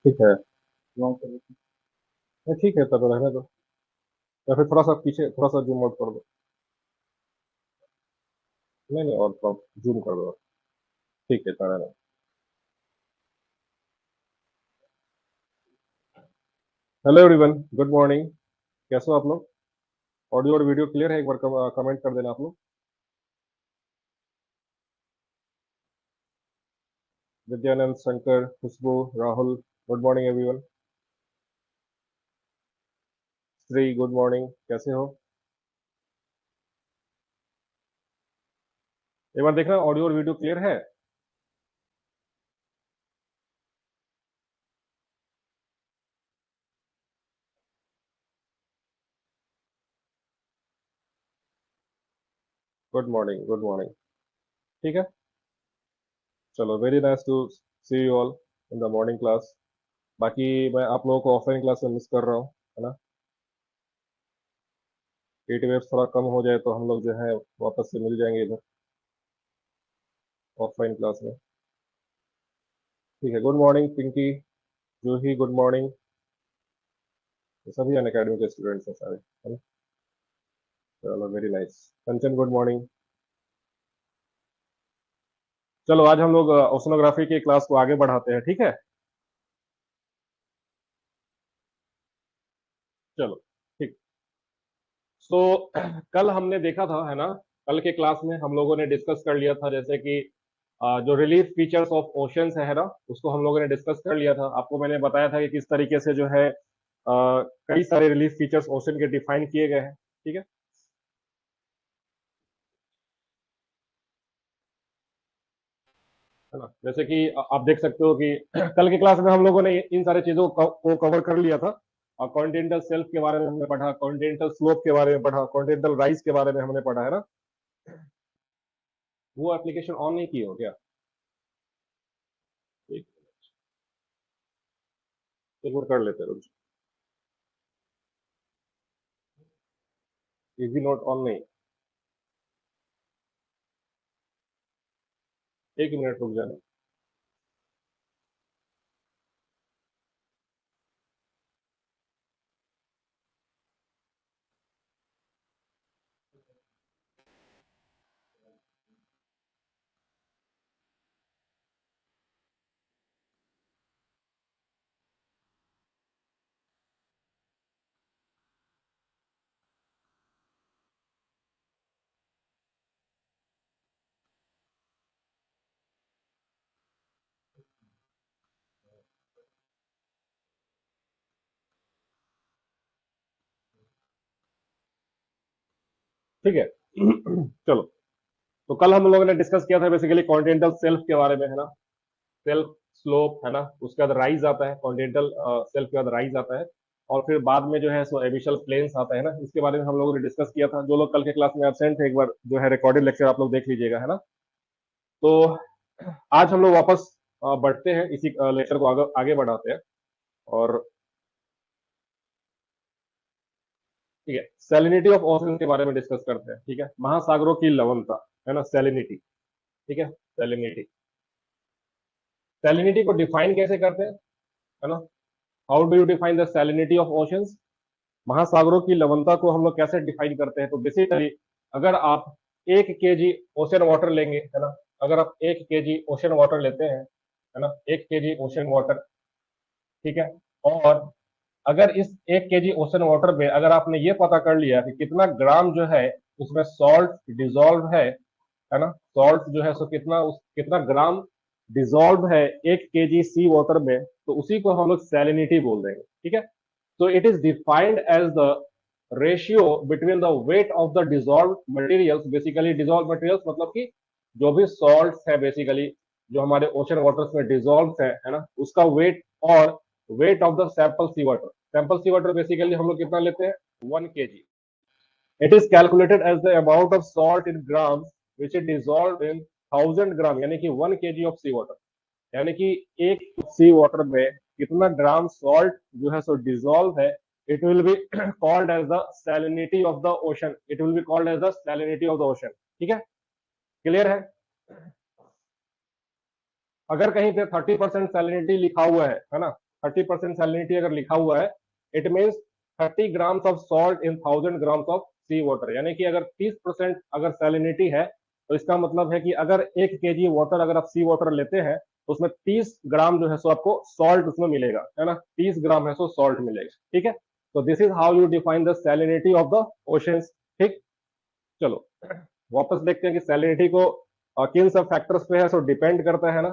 ठीक है। नहीं, ठीक है, तब रहने दो। या फिर थोड़ा सा पीछे, थोड़ा सा जूम आउट कर दो। नहीं नहीं, और थोड़ा जूम कर दो। ठीक है, इतना रहने दो। Hello everyone, good morning. कैसे हो आप लोग? ऑडियो और वीडियो क्लियर है? एक बार कमेंट कर देना आप लोग। Vidyanand, Shankar, Khushbu, Rahul, good morning everyone. Shri, good morning, कैसे हो? एक बार देखना ऑडियो और वीडियो क्लियर है। Good morning, good morning. ठीक है। चलो, very nice to see you all in the morning class. बाकी मैं आप लोगों को ऑफलाइन क्लास में मिस कर रहा हूँ, है ना। हीट वेव थोड़ा कम हो जाए तो हम लोग जो है वापस से मिल जाएंगे इधर ऑफलाइन क्लास में। ठीक है, गुड मॉर्निंग पिंकी, जूही, गुड मॉर्निंग। ये सभी अन अकेडमी के स्टूडेंट्स हैं सारे, है ना। चलो, वेरी नाइस। कंचन, गुड मॉर्निंग। चलो, आज हम लोग ओशनोग्राफी की क्लास को आगे बढ़ाते हैं, ठीक है। चलो, ठीक। सो कल हमने देखा था, है ना। कल के क्लास में हम लोगों ने डिस्कस कर लिया था, जैसे कि जो रिलीफ फीचर्स ऑफ ओशंस है ना, उसको हम लोगों ने डिस्कस कर लिया था। आपको मैंने बताया था कि किस तरीके से जो है कई सारे रिलीफ फीचर्स ओशन के डिफाइन किए गए हैं, ठीक है। है ना, जैसे कि आप देख सकते हो कि कल की क्लास में हम लोगों ने इन सारी चीजों को कवर कर लिया था। कॉन्टिनेंटल सेल्फ के बारे में हमने पढ़ा, कॉन्टिनेंटल स्लोप के बारे में पढ़ा, कॉन्टिनेंटल राइज के बारे में हमने पढ़ा, है ना। वो एप्लीकेशन ऑन नहीं किए हो क्या? एक एक बार कर लेते हैं। इजी नोट ऑन नहीं। एक मिनट रुक जाना। ठीक है। चलो, तो कल हम लोगों ने डिस्कस किया था बेसिकली कॉन्टिनेंटल सेल्फ के बारे में, है ना। सेल्फ स्लोप, है ना, उसके बाद राइज आता है, कॉन्टिनेंटल सेल्फ के बाद राइज आता है। और फिर बाद में जो है सो एबिशल प्लेन्स आता है ना, इसके बारे में हम लोगों ने डिस्कस किया था। जो लोग कल के क्लास में एबसेंट थे, एक बार जो है रिकॉर्डेड लेक्चर आप लोग देख लीजिएगा, है ना। तो आज हम लोग वापस बढ़ते हैं, इसी लेक्चर को आगे बढ़ाते हैं। और ठीक है, सैलिनिटी ऑफ ओशन के बारे में डिस्कस करते हैं, ठीक है। महासागरों की लवणता, है ना, सैलिनिटी। ठीक है, सैलिनिटी। सैलिनिटी को डिफाइन कैसे करते हैं, है ना। How do you define the salinity of oceans? महासागरों की लवणता को हम लोग कैसे डिफाइन करते हैं? तो बेसिकली अगर आप 1 केजी ओशन वाटर लेंगे, है ना, अगर आप 1 केजी ओशन वाटर लेते हैं, है ना, 1 केजी ओशन वाटर, ठीक है। और अगर इस 1 केजी ओशन वाटर में अगर आपने ये पता कर लिया कि कितना ग्राम जो है उसमें सॉल्ट डिजोल्व है ना, सॉल्ट जो है सो कितना ग्राम डिजोल्व है 1 केजी सी वाटर में, तो उसी को हम लोग सैलिनिटी बोल देंगे, ठीक है। So it is defined as the ratio between the weight of the dissolved materials, basically dissolved materials मतलब कि जो भी salts है बेसिकली, जो हमारे ओशन वाटर्स में डिजोल्व है ना, उसका वेट और weight of the sample sea water. Sample sea water basically हम लोग कितना लेते हैं? 1 KG. It is calculated as the amount of salt in grams which is dissolve in 1000 gram, यानी कि 1 केजी ऑफ सी वाटर, यानी कि एक सी वाटर में कितना ग्राम सॉल्ट जो है सो डिजोल्व है। It will be called as the salinity of the ocean, it will be called as the salinity of the ocean, ठीक है। क्लियर है? अगर कहीं पे 30% सैलिनिटी लिखा हुआ है ना, 30% सैलिनिटी अगर लिखा हुआ है, it means 30 grams of salt in 1000 grams of sea water, यानी कि अगर 30% अगर सैलिनिटी है तो इसका मतलब है कि अगर 1 kg वाटर अगर आप सी वाटर लेते हैं तो उसमें 30 ग्राम जो है सो आपको सॉल्ट उसमें मिलेगा, है ना, 30 ग्राम है सो सॉल्ट मिलेगा। ठीक है, तो this is how you define the salinity of the oceans. ठीक, चलो वापस देखते हैं कि सैलिनिटी को किन सब फैक्टर्स पे है सो डिपेंड करता है ना।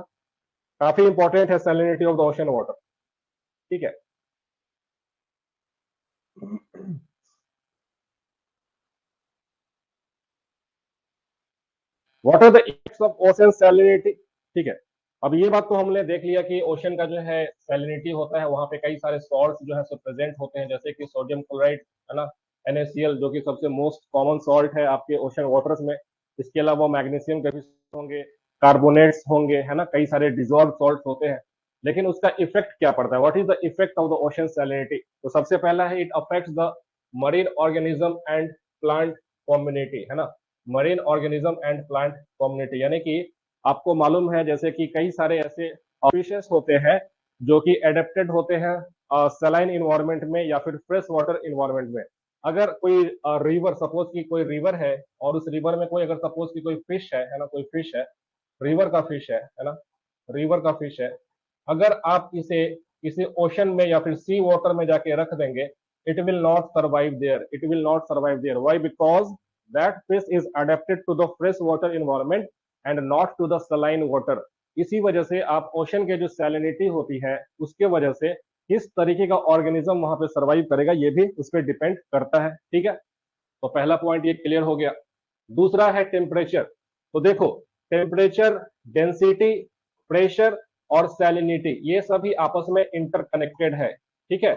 काफी इंपॉर्टेंट है salinity of the ocean water. ठीक है, what are the effects of ocean salinity. ठीक है, अब ये बात तो हमने देख लिया कि ओशन का जो है सैलिनिटी होता है, वहां पे कई सारे सॉल्ट्स जो है सो प्रेजेंट होते हैं, जैसे कि सोडियम क्लोराइड, है ना, NaCl जो कि सबसे मोस्ट कॉमन सॉल्ट है आपके ओशन वाटर्स में। इसके अलावा मैग्नीशियम के भी होंगे, कार्बोनेट्स होंगे, है ना, कई सारे डिजॉल्व सॉल्ट होते हैं। लेकिन उसका इफेक्ट क्या पड़ता है, what is the effect of the ocean salinity? तो सबसे पहला है it affects the marine organism and plant community, है ना, marine organism and plant community, यानी कि आपको मालूम है जैसे कि कई सारे ऐसे फिशेस होते हैं जो कि एडेप्टेड होते हैं सलाइन इन्वायरमेंट में या फिर फ्रेश वाटर इन्वायरमेंट में। अगर कोई रिवर, सपोज की कोई रिवर है और उस रिवर में कोई अगर सपोज की कोई फिश है ना, कोई फिश है, रिवर का फिश है ना, रिवर का फिश है, अगर आप इसे किसी ओशन में या फिर सी वाटर में जाके रख देंगे, it will not survive there, it will not survive there. Why? Because that fish is adapted to the fresh water environment and not to the saline water. इसी वजह से आप ओशन के जो सैलिनिटी होती है उसके वजह से किस तरीके का ऑर्गेनिज्म वहां पे सर्वाइव करेगा ये भी उस पर डिपेंड करता है। ठीक है, तो पहला पॉइंट ये क्लियर हो गया। दूसरा है टेम्परेचर। तो देखो, टेम्परेचर, डेंसिटी, प्रेशर और सैलिनिटी ये सभी आपस में इंटरकनेक्टेड है। ठीक है,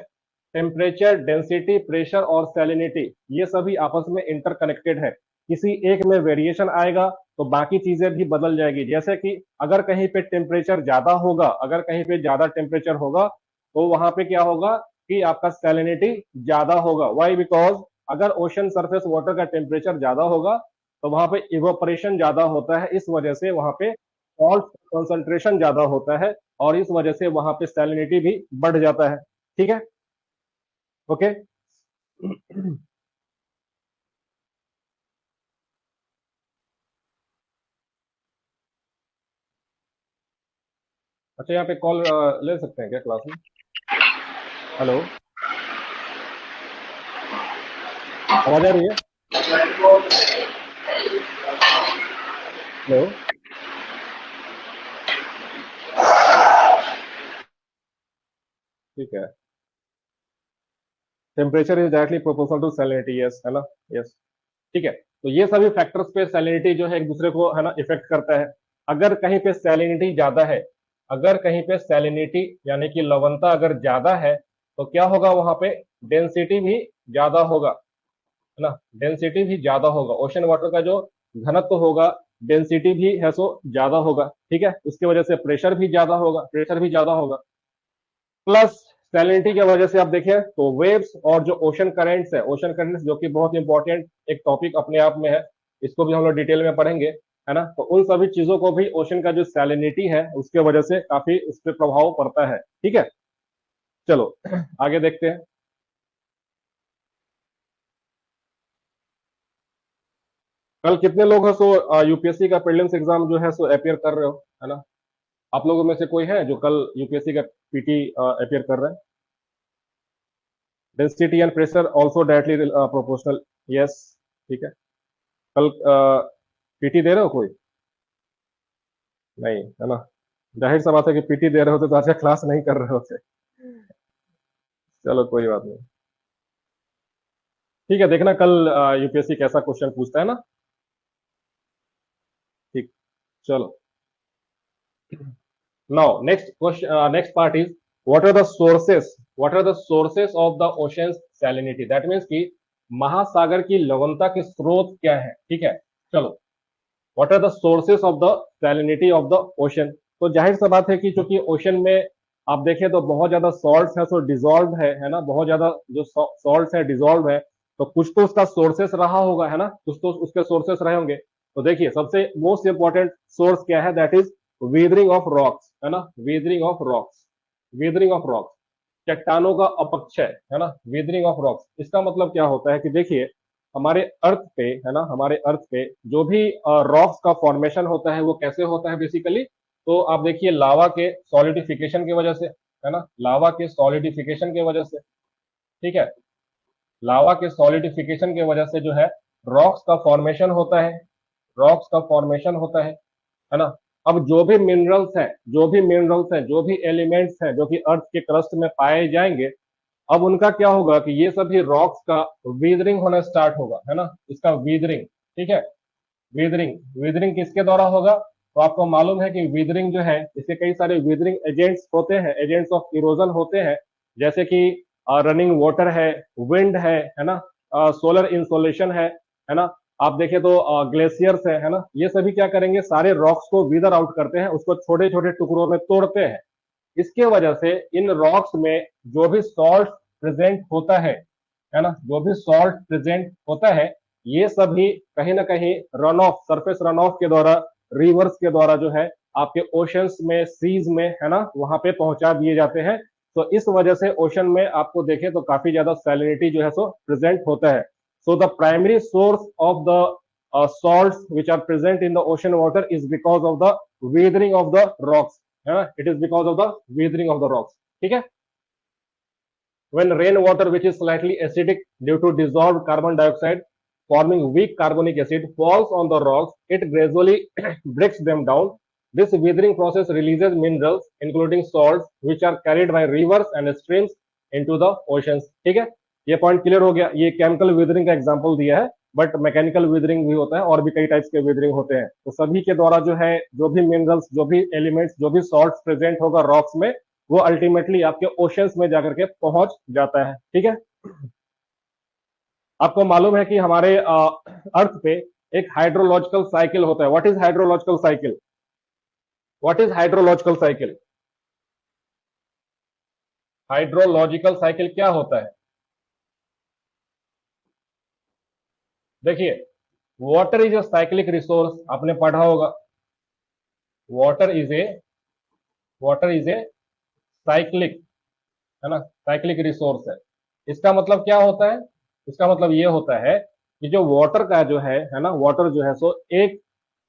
टेम्परेचर, डेंसिटी, प्रेशर और सैलिनिटी ये सभी आपस में इंटरकनेक्टेड है। किसी एक में वेरिएशन आएगा तो बाकी चीजें भी बदल जाएगी। जैसे कि अगर कहीं पे टेम्परेचर ज्यादा होगा, अगर कहीं पे ज्यादा टेम्परेचर होगा तो वहां पे क्या होगा कि आपका सैलिनिटी ज्यादा होगा। वाई? बिकॉज अगर ओशन सरफेस वाटर का टेम्परेचर ज्यादा होगा तो वहां पे इवोपरेशन ज्यादा होता है, इस वजह से वहां पे सॉल्ट कंसंट्रेशन ज्यादा होता है और इस वजह से वहां पे सैलिनिटी भी बढ़ जाता है। ठीक है, ओके। अच्छा, यहाँ पे कॉल ले सकते हैं क्या क्लास में? हेलो, आवाज आ रही है? हेलो, ठीक है। Temperature is directly proportional to salinity, yes, है ना, यस। ठीक है, तो ये सभी फैक्टर्स पे सैलिनिटी जो है एक दूसरे को, है ना, इफेक्ट करता है। अगर कहीं पे सैलिनिटी ज्यादा है, अगर कहीं पे सैलिनिटी यानी कि लवणता अगर ज्यादा है तो क्या होगा वहां पे? डेंसिटी भी ज्यादा होगा, है ना, डेंसिटी भी ज्यादा होगा। ओशन वाटर का जो घनत्व होगा, डेंसिटी भी है सो ज्यादा होगा। ठीक है, उसकी वजह से प्रेशर भी ज्यादा होगा, प्रेशर भी ज्यादा होगा। प्लस सैलिनिटी की वजह से आप देखें तो वेव्स और जो ओशन करेंट्स है, ओशन करेंट्स जो कि बहुत इंपॉर्टेंट एक टॉपिक अपने आप में है, इसको भी हम लोग डिटेल में पढ़ेंगे, है ना, तो उन सभी चीजों को भी ओशन का जो सैलिनिटी है उसके वजह से काफी उस पर प्रभाव पड़ता है। ठीक है, चलो आगे देखते हैं। कल कितने लोग हैं सो यूपीएससी का प्रीलिम्स एग्जाम जो है सो अपियर कर रहे हो, है ना? आप लोगों में से कोई है जो कल यूपीएससी का पीटी अपियर कर रहा है? Density and pressure also directly proportional, yes. ठीक है, कल पीटी दे रहे हो कोई? नहीं, है ना, जाहिर सा बात है कि पीटी दे रहे होते तो आज क्लास नहीं कर रहे होते। चलो कोई बात नहीं। ठीक है, देखना कल यूपीएससी कैसा क्वेश्चन पूछता है ना। ठीक, चलो। Now next question, next part is what are the sources, what are the sources of the oceans salinity, that means कि महासागर की लवणता के स्रोत क्या है। ठीक है, चलो, what are the sources of the salinity of the ocean. तो जाहिर सा बात है कि चूंकि ओशन में आप देखें तो बहुत ज्यादा सॉल्ट्स है, सो डिजोल्व है ना, बहुत ज्यादा जो सॉल्ट्स है डिजोल्व है, तो कुछ तो उसका सोर्सेस रहा होगा, है ना, कुछ तो उसके सोर्सेस रहे होंगे। तो देखिए सबसे मोस्ट इंपॉर्टेंट सोर्स क्या है, that is weathering of rocks, है ना, weathering of rocks, weathering of rocks. चट्टानों का अपक्षय, है ना, वेदरिंग ऑफ रॉक्स। इसका मतलब क्या होता है कि देखिए, हमारे अर्थ पे, है ना, हमारे अर्थ पे जो भी रॉक्स का फॉर्मेशन होता है वो कैसे होता है बेसिकली। तो आप देखिए, लावा के सॉलिडिफिकेशन की वजह से, है ना, लावा के सॉलिडिफिकेशन की वजह से, ठीक है, लावा के सॉलिडिफिकेशन की वजह से जो है रॉक्स का फॉर्मेशन होता है, रॉक्स का फॉर्मेशन होता है ना। अब जो भी मिनरल्स हैं, जो भी मिनरल्स हैं, जो भी एलिमेंट्स हैं जो कि अर्थ के क्रस्ट में पाए जाएंगे, अब उनका क्या होगा कि ये सभी रॉक्स का वीदरिंग होना स्टार्ट होगा, है ना, इसका वीदरिंग, ठीक है। वीदरिंग, वीदरिंग किसके द्वारा होगा? तो आपको मालूम है कि वीदरिंग जो है, इसके कई सारे वीदरिंग एजेंट्स होते हैं, एजेंट्स ऑफ इरोजन होते हैं, जैसे कि रनिंग वाटर है, विंड है ना, सोलर इंसोलेशन है ना। आप देखें तो ग्लेशियर्स है ना, ये सभी क्या करेंगे, सारे रॉक्स को वीदर आउट करते हैं, उसको छोटे छोटे टुकड़ों में तोड़ते हैं। इसके वजह से इन रॉक्स में जो भी सॉल्ट प्रेजेंट होता है ना, जो भी सॉल्ट प्रेजेंट होता है, ये सभी कहीं ना कहीं run of, surface run of के द्वारा, रिवर्स के द्वारा जो है आपके ओशंस में, सीज में, है ना, वहां पे पहुंचा दिए जाते हैं। तो इस वजह से ओशन में आपको देखें तो काफी ज्यादा सैलिनिटी जो है सो प्रेजेंट होता है। So the primary source of the salts which are present in the ocean water is because of the weathering of the rocks, है ना, it is because of the weathering of the rocks, ठीक है। when rainwater which is slightly acidic due to dissolved carbon dioxide forming weak carbonic acid falls on the rocks, it gradually breaks them down. This weathering process releases minerals including salts which are carried by rivers and streams into the oceans, ठीक है। ये point clear हो गया। ये chemical weathering का example दिया है, but mechanical weathering भी होता है और भी कई टाइप्स के वेदरिंग होते हैं। तो सभी के द्वारा जो है, जो भी मिनरल्स, जो भी एलिमेंट्स, जो भी सॉल्ट्स प्रेजेंट होगा रॉक्स में, वो अल्टीमेटली आपके ओशंस में जाकर के पहुंच जाता है, ठीक है। आपको मालूम है कि हमारे अर्थ पे एक हाइड्रोलॉजिकल साइकिल होता है। What is hydrological cycle? What is hydrological cycle? Hydrological cycle क्या होता है? देखिए, water is a cyclic resource, आपने पढ़ा होगा। Water is a, water is a cyclic, है ना, साइक्लिक रिसोर्स है। इसका मतलब क्या होता है? इसका मतलब ये होता है कि जो वाटर का जो है ना, वाटर जो है सो एक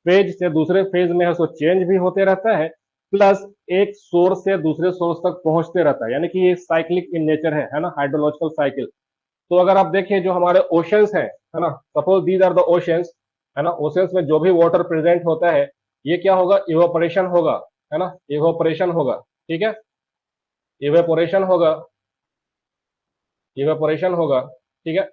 फेज से दूसरे फेज में है सो चेंज भी होते रहता है, प्लस एक सोर्स से दूसरे सोर्स तक पहुंचते रहता है, यानी कि ये साइक्लिक इन नेचर है ना, हाइड्रोलॉजिकल साइकिल। तो अगर आप देखिए जो हमारे ओशंस है ना, suppose these are the oceans, है ना, ओशंस में जो भी वाटर प्रेजेंट होता है, ये क्या होगा, इवेपोरेशन होगा, है ना, इवेपोरेशन होगा, ठीक है, इवेपोरेशन होगा, इवेपोरेशन होगा, ठीक है।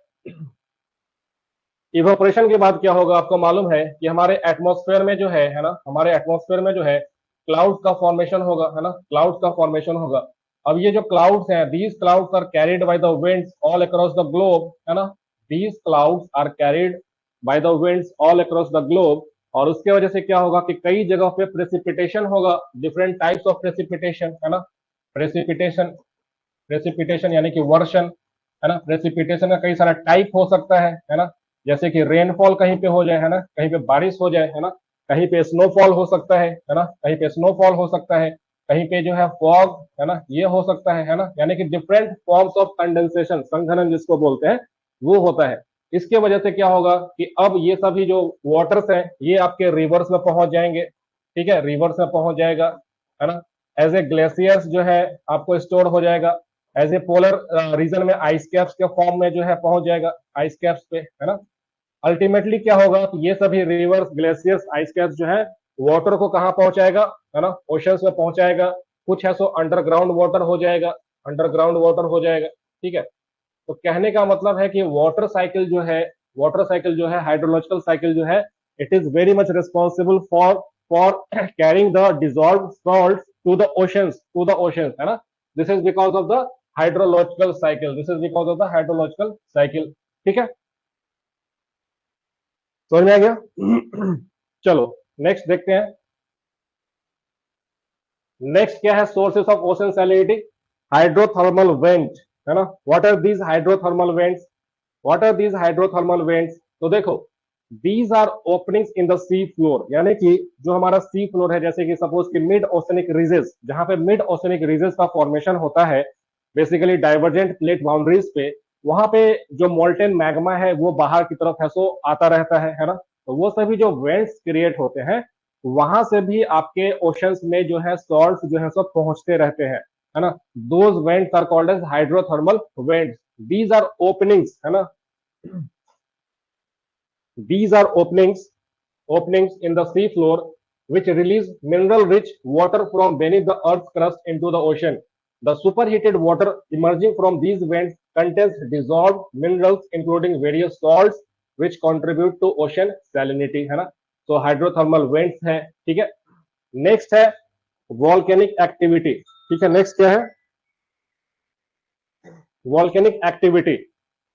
इवेपोरेशन के बाद क्या होगा, आपको मालूम है कि हमारे एटमॉस्फेयर में जो है ना, हमारे एटमॉस्फेयर में जो है क्लाउड्स का फॉर्मेशन होगा, है ना, क्लाउड्स का फॉर्मेशन होगा। अब ये जो क्लाउड्स हैं, these clouds are carried by the winds all across the globe, है ना, these clouds are carried by the winds all across the globe. और उसके वजह से क्या होगा कि कई जगह पे प्रेसिपिटेशन होगा, डिफरेंट टाइप्स ऑफ प्रेसिपिटेशन, है ना, प्रेसिपिटेशन, प्रेसिपिटेशन यानी कि वर्षण, है ना, प्रेसिपिटेशन का कई सारा टाइप हो सकता है ना, जैसे कि रेनफॉल कहीं पे हो जाए, है ना, कहीं पे बारिश हो जाए, है ना, कहीं पे स्नोफॉल हो सकता है ना, कहीं पे स्नोफॉल हो सकता है, कहीं पे जो है फॉग, है ना, ये हो सकता है ना, यानी कि डिफरेंट फॉर्म्स ऑफ कंडेंसेशन, संघनन जिसको बोलते हैं, वो होता है। इसके वजह से क्या होगा कि अब ये सभी जो वाटर्स हैं ये आपके रिवर्स में पहुंच जाएंगे, ठीक है, रिवर्स में पहुंच जाएगा, है ना, एज ए ग्लेशियर्स जो है आपको स्टोर हो जाएगा, एज ए पोलर रीजन में आइस कैप्स के फॉर्म में जो है पहुंच जाएगा, आइस कैप्स पे, है ना। अल्टीमेटली क्या होगा कि ये सभी रिवर्स, ग्लेशियर्स, आइस कैप्स जो है वाटर को कहाँ पहुंचाएगा, है ना, ओशंस में पहुंचाएगा। कुछ है सो अंडरग्राउंड वाटर हो जाएगा, अंडरग्राउंड वाटर हो जाएगा, ठीक है। तो कहने का मतलब है कि वाटर साइकिल जो है, वाटर साइकिल जो है, हाइड्रोलॉजिकल साइकिल जो है, it is very much responsible for carrying the dissolve salt to the oceans, to the oceans, है ना। This is because of the hydrological cycle, this is because of the hydrological cycle, ठीक है। समझ में आ गया? चलो नेक्स्ट देखते हैं। नेक्स्ट क्या है, sources of ocean salinity? Hydrothermal vent, है ना। What are these hydrothermal vents? What are these hydrothermal vents? तो देखो, these are openings in the sea floor, यानी कि जो हमारा सी फ्लोर है, जैसे कि सपोज कि मिड ओशनिक रीजेस, जहां पे मिड ओशनिक रीजेस का फॉर्मेशन होता है, बेसिकली डाइवर्जेंट प्लेट बाउंड्रीज पे, वहां पे जो मोल्टेन मैग्मा है वो बाहर की तरफ है सो आता रहता है ना। तो वो सभी जो वेंट्स क्रिएट होते हैं, वहां से भी आपके ओशंस में जो है सॉल्ट जो है सब पहुंचते रहते हैं, है ना। Those vents are called as hydrothermal vents. These are openings, है ना। These are openings in the sea floor which release mineral-rich water from beneath the Earth's crust into the ocean. The superheated water emerging from these vents contains dissolved minerals including various salts which contribute to ocean salinity, है ना। So hydrothermal vents है, ठीक है। Next है volcanic activity, ठीक है। Next क्या है? Volcanic activity.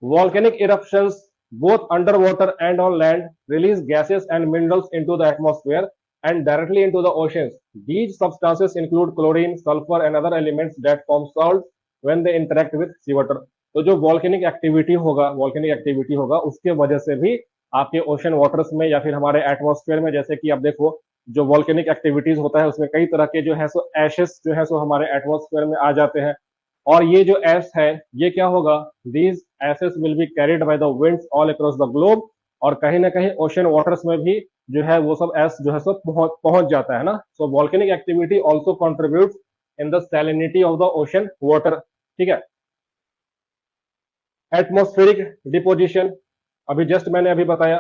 Volcanic eruptions, both underwater and on land, release gases and minerals into the atmosphere and directly into the oceans. These substances include chlorine, sulfur, and other elements that form salts when they interact with seawater. तो जो volcanic activity होगा उसके वजह से भी आपके ocean waters में या फिर हमारे एटमॉस्फेयर में, जैसे कि आप देखो जो वॉल्केनिक एक्टिविटीज होता है उसमें कई तरह के जो है सो एशेस जो है सो हमारे एटमॉस्फेयर में आ जाते हैं। और ये जो एस है ये क्या होगा? These ashes will be carried by the winds all across the globe, और कहीं ना कहीं ओशन वाटर्स में भी जो है वो सब एस जो है सब पहुंच जाता है ना। So volcanic activity also contribute in the salinity of the ocean water, ठीक है। एटमोस्फेरिक डिपोजिशन, अभी जस्ट मैंने अभी बताया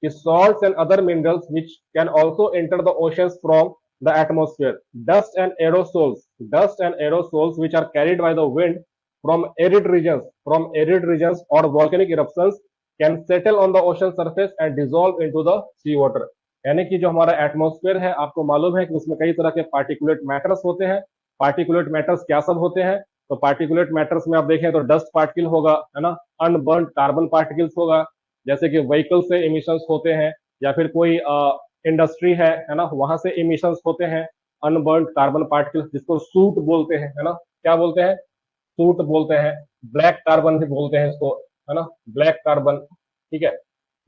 कि salts and other minerals which can also enter the oceans from the atmosphere. Dust and aerosols which are carried by the wind from arid regions or volcanic eruptions can settle on the ocean surface and dissolve into the sea water. यानी कि जो हमारा atmosphere है आपको मालूम है कि उसमें कई तरह के पार्टिकुलेट मैटर्स होते हैं। पार्टिकुलेट मैटर्स क्या सब होते हैं? तो पार्टिकुलेट मैटर्स में आप देखें तो डस्ट पार्टिकल होगा, है ना। अनबर्न कार्बन पार्टिकल्स होगा, जैसे कि व्हीकल से इमिशंस होते हैं, या फिर कोई इंडस्ट्री है ना, वहां से इमिशंस होते हैं अनबर्न कार्बन पार्टिकल्स, जिसको सूट बोलते हैं, है ना। क्या बोलते हैं? सूट बोलते हैं। ब्लैक कार्बन भी बोलते हैं इसको, है ना, ब्लैक कार्बन, ठीक है।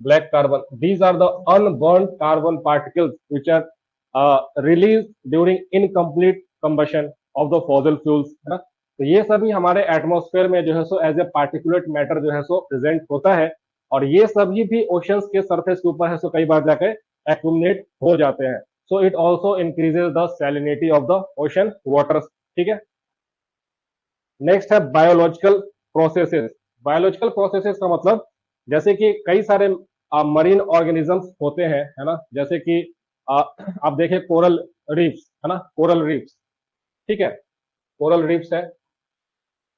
Black carbon, these are the unburnt carbon particles which are release during incomplete combustion of the fossil fuels, है ना। तो ये सभी हमारे एटमॉस्फेयर में जो है सो एज ए पार्टिकुलेट मैटर जो है सो प्रेजेंट होता है, और ये सभी भी ओशंस के सरफेस के ऊपर है सो कई बार जाकर एक्यूमुलेट हो जाते हैं। So it also increases the salinity of the ocean waters, ठीक है। नेक्स्ट है बायोलॉजिकल प्रोसेसेस। बायोलॉजिकल प्रोसेसेस का मतलब जैसे कि कई सारे मरीन ऑर्गेनिजम्स होते हैं, है ना। जैसे कि आप देखें कोरल रीफ्स, है ना, कोरल रीफ्स, ठीक है। कोरल रीफ्स है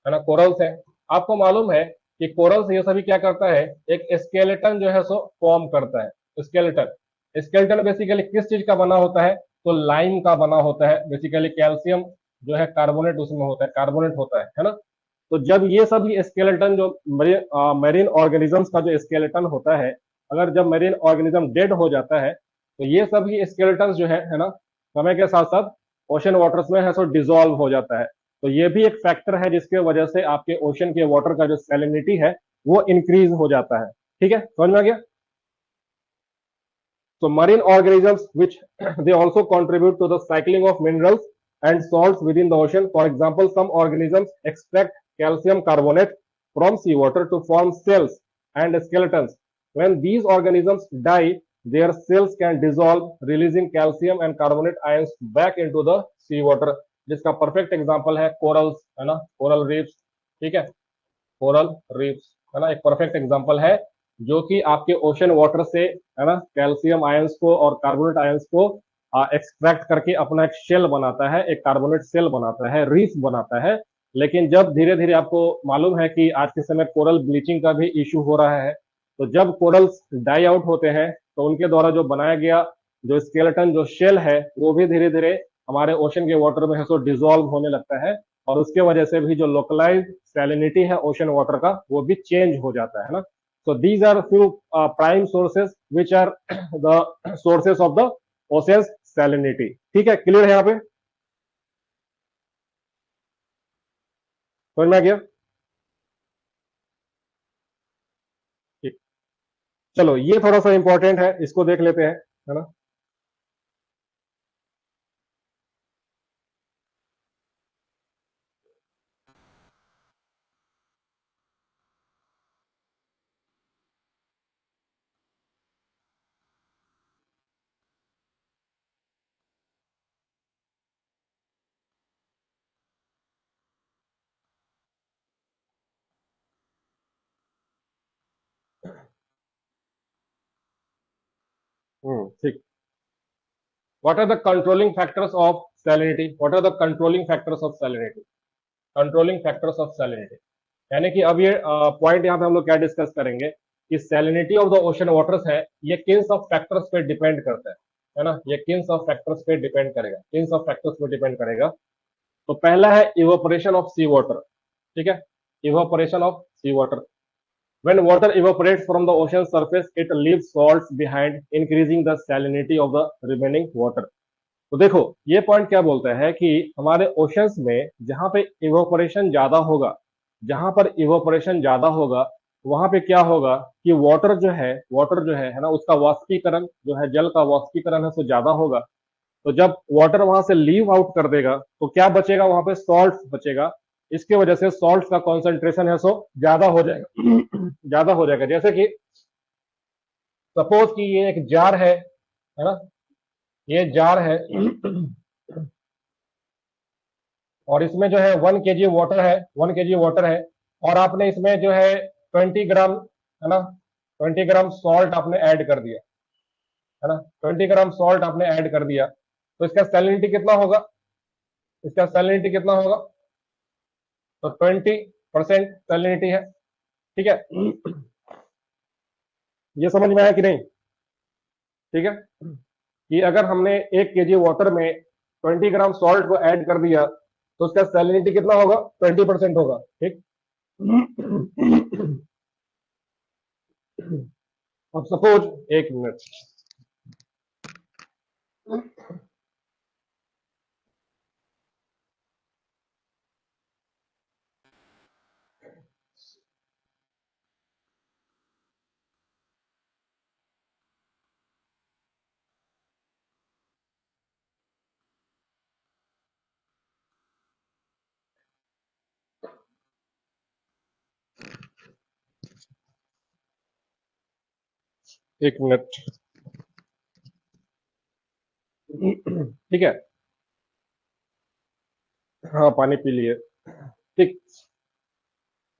ना, कोरल्स है। आपको मालूम है कि कोरल्स ये सभी क्या करता है? एक स्केलेटन जो है सो फॉर्म करता है। स्केलेटन, स्केलेटन बेसिकली किस चीज का बना होता है? तो लाइम का बना होता है। बेसिकली कैल्शियम जो है कार्बोनेट उसमें होता है, कार्बोनेट होता है ना। तो जब ये सभी स्केलेटन जो मेरीन ऑर्गेनिजम्स का जो स्केलेटन होता है, अगर जब मेरीन ऑर्गेनिज्म डेड हो जाता है तो ये सभी स्केलेटन जो है ना, समय के साथ साथ ओशन वाटर्स में है सो डिजोल्व हो जाता है। तो ये भी एक फैक्टर है जिसके वजह से आपके ओशन के वाटर का जो सैलिनिटी है वो इंक्रीज हो जाता है, ठीक है। समझ में आ गया? So marine organisms which they also contribute to the cycling of minerals and salts within the ocean. For example, some organisms extract calcium carbonate from seawater to form cells and skeletons. When these organisms die, their cells can dissolve, releasing calcium and carbonate ions back into the seawater. जिसका perfect example है corals, है ना, coral reefs, ठीक है। Coral reefs, है ना, एक perfect example है जो कि आपके ओशन वाटर से, है ना, कैल्शियम आयंस को और कार्बोनेट आयंस को एक्सट्रैक्ट करके अपना एक शेल बनाता है, एक कार्बोनेट शेल बनाता है, रीफ बनाता है। लेकिन जब धीरे धीरे आपको मालूम है कि आज के समय कोरल ब्लीचिंग का भी इश्यू हो रहा है, तो जब कोरल्स डाई आउट होते हैं तो उनके द्वारा जो बनाया गया जो स्केलेटन जो शेल है वो भी धीरे धीरे हमारे ओशन के वाटर में है सो डिजोल्व होने लगता है, और उसके वजह से भी जो लोकलाइज्ड सैलिनिटी है ओशन वाटर का वो भी चेंज हो जाता है ना। So these are few prime sources which are the sources of the oceans salinity, ठीक है। क्लियर है यहाँ पे? समझ में आ गया? ठीक। चलो ये थोड़ा सा इंपॉर्टेंट है, इसको देख लेते हैं, है ना। ठीक। What are the controlling factors of salinity? What are the controlling factors of salinity? Controlling factors of salinity, यानी कि अब ये पॉइंट यहाँ पे हम लोग क्या डिस्कस करेंगे कि salinity of the ocean waters है, ये किन्स ऑफ फैक्टर्स पे डिपेंड करता है ना? ये किन्स ऑफ फैक्टर्स पे डिपेंड करेगा, किन्स ऑफ फैक्टर्स पे डिपेंड करेगा। तो पहला है इवोपरेशन ऑफ सी वाटर, ठीक है? Evaporation of sea water, when water evaporates from the ocean surface it leaves salts behind increasing the salinity of the remaining water। तो देखो ये पॉइंट क्या बोलता है कि हमारे ओशंस में जहां पे इवोपरेशन ज्यादा होगा, जहां पर इवोपरेशन ज्यादा होगा वहां पे क्या होगा कि वाटर जो है ना, उसका वाष्पीकरण जो है, जल का वाष्पीकरण है, सो ज्यादा होगा। तो जब वाटर वहां से लीव आउट कर देगा तो क्या बचेगा? वहां पे सॉल्ट बचेगा। इसकी वजह से सॉल्ट का कॉन्सेंट्रेशन है सो ज्यादा हो जाएगा ज्यादा हो जाएगा। जैसे कि सपोज कि ये एक जार है ना? ये जार है और इसमें जो है 1 kg वाटर है, 1 kg वाटर है, और आपने इसमें जो है 20 ग्राम, है ना, 20 ग्राम सॉल्ट आपने ऐड कर दिया, है ना, 20 ग्राम सॉल्ट आपने ऐड कर दिया। तो इसका सैलिनिटी कितना होगा? इसका सैलिनिटी कितना होगा? तो 20% सैलिनिटी है, ठीक है? ये समझ में आया कि नहीं? ठीक है, कि अगर हमने 1 kg वाटर में 20 ग्राम सॉल्ट को ऐड कर दिया तो उसका सैलिनिटी कितना होगा? 20% होगा, ठीक? अब सपोज, एक मिनट, एक मिनट, ठीक है? हाँ, पानी पी लिए, ठीक।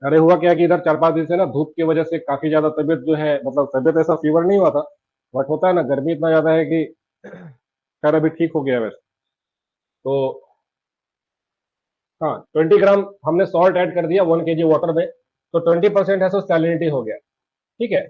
अरे हुआ क्या कि इधर 4-5 दिन से ना धूप की वजह से काफी ज्यादा तबीयत जो है, मतलब तबीयत ऐसा फीवर नहीं हुआ था, बट होता है ना, गर्मी इतना ज्यादा है कि खैर अभी ठीक हो गया वैसे। तो हाँ, 20 ग्राम हमने सॉल्ट ऐड कर दिया 1 kg वाटर में, तो 20% है सो सैलिनिटी हो गया, ठीक है?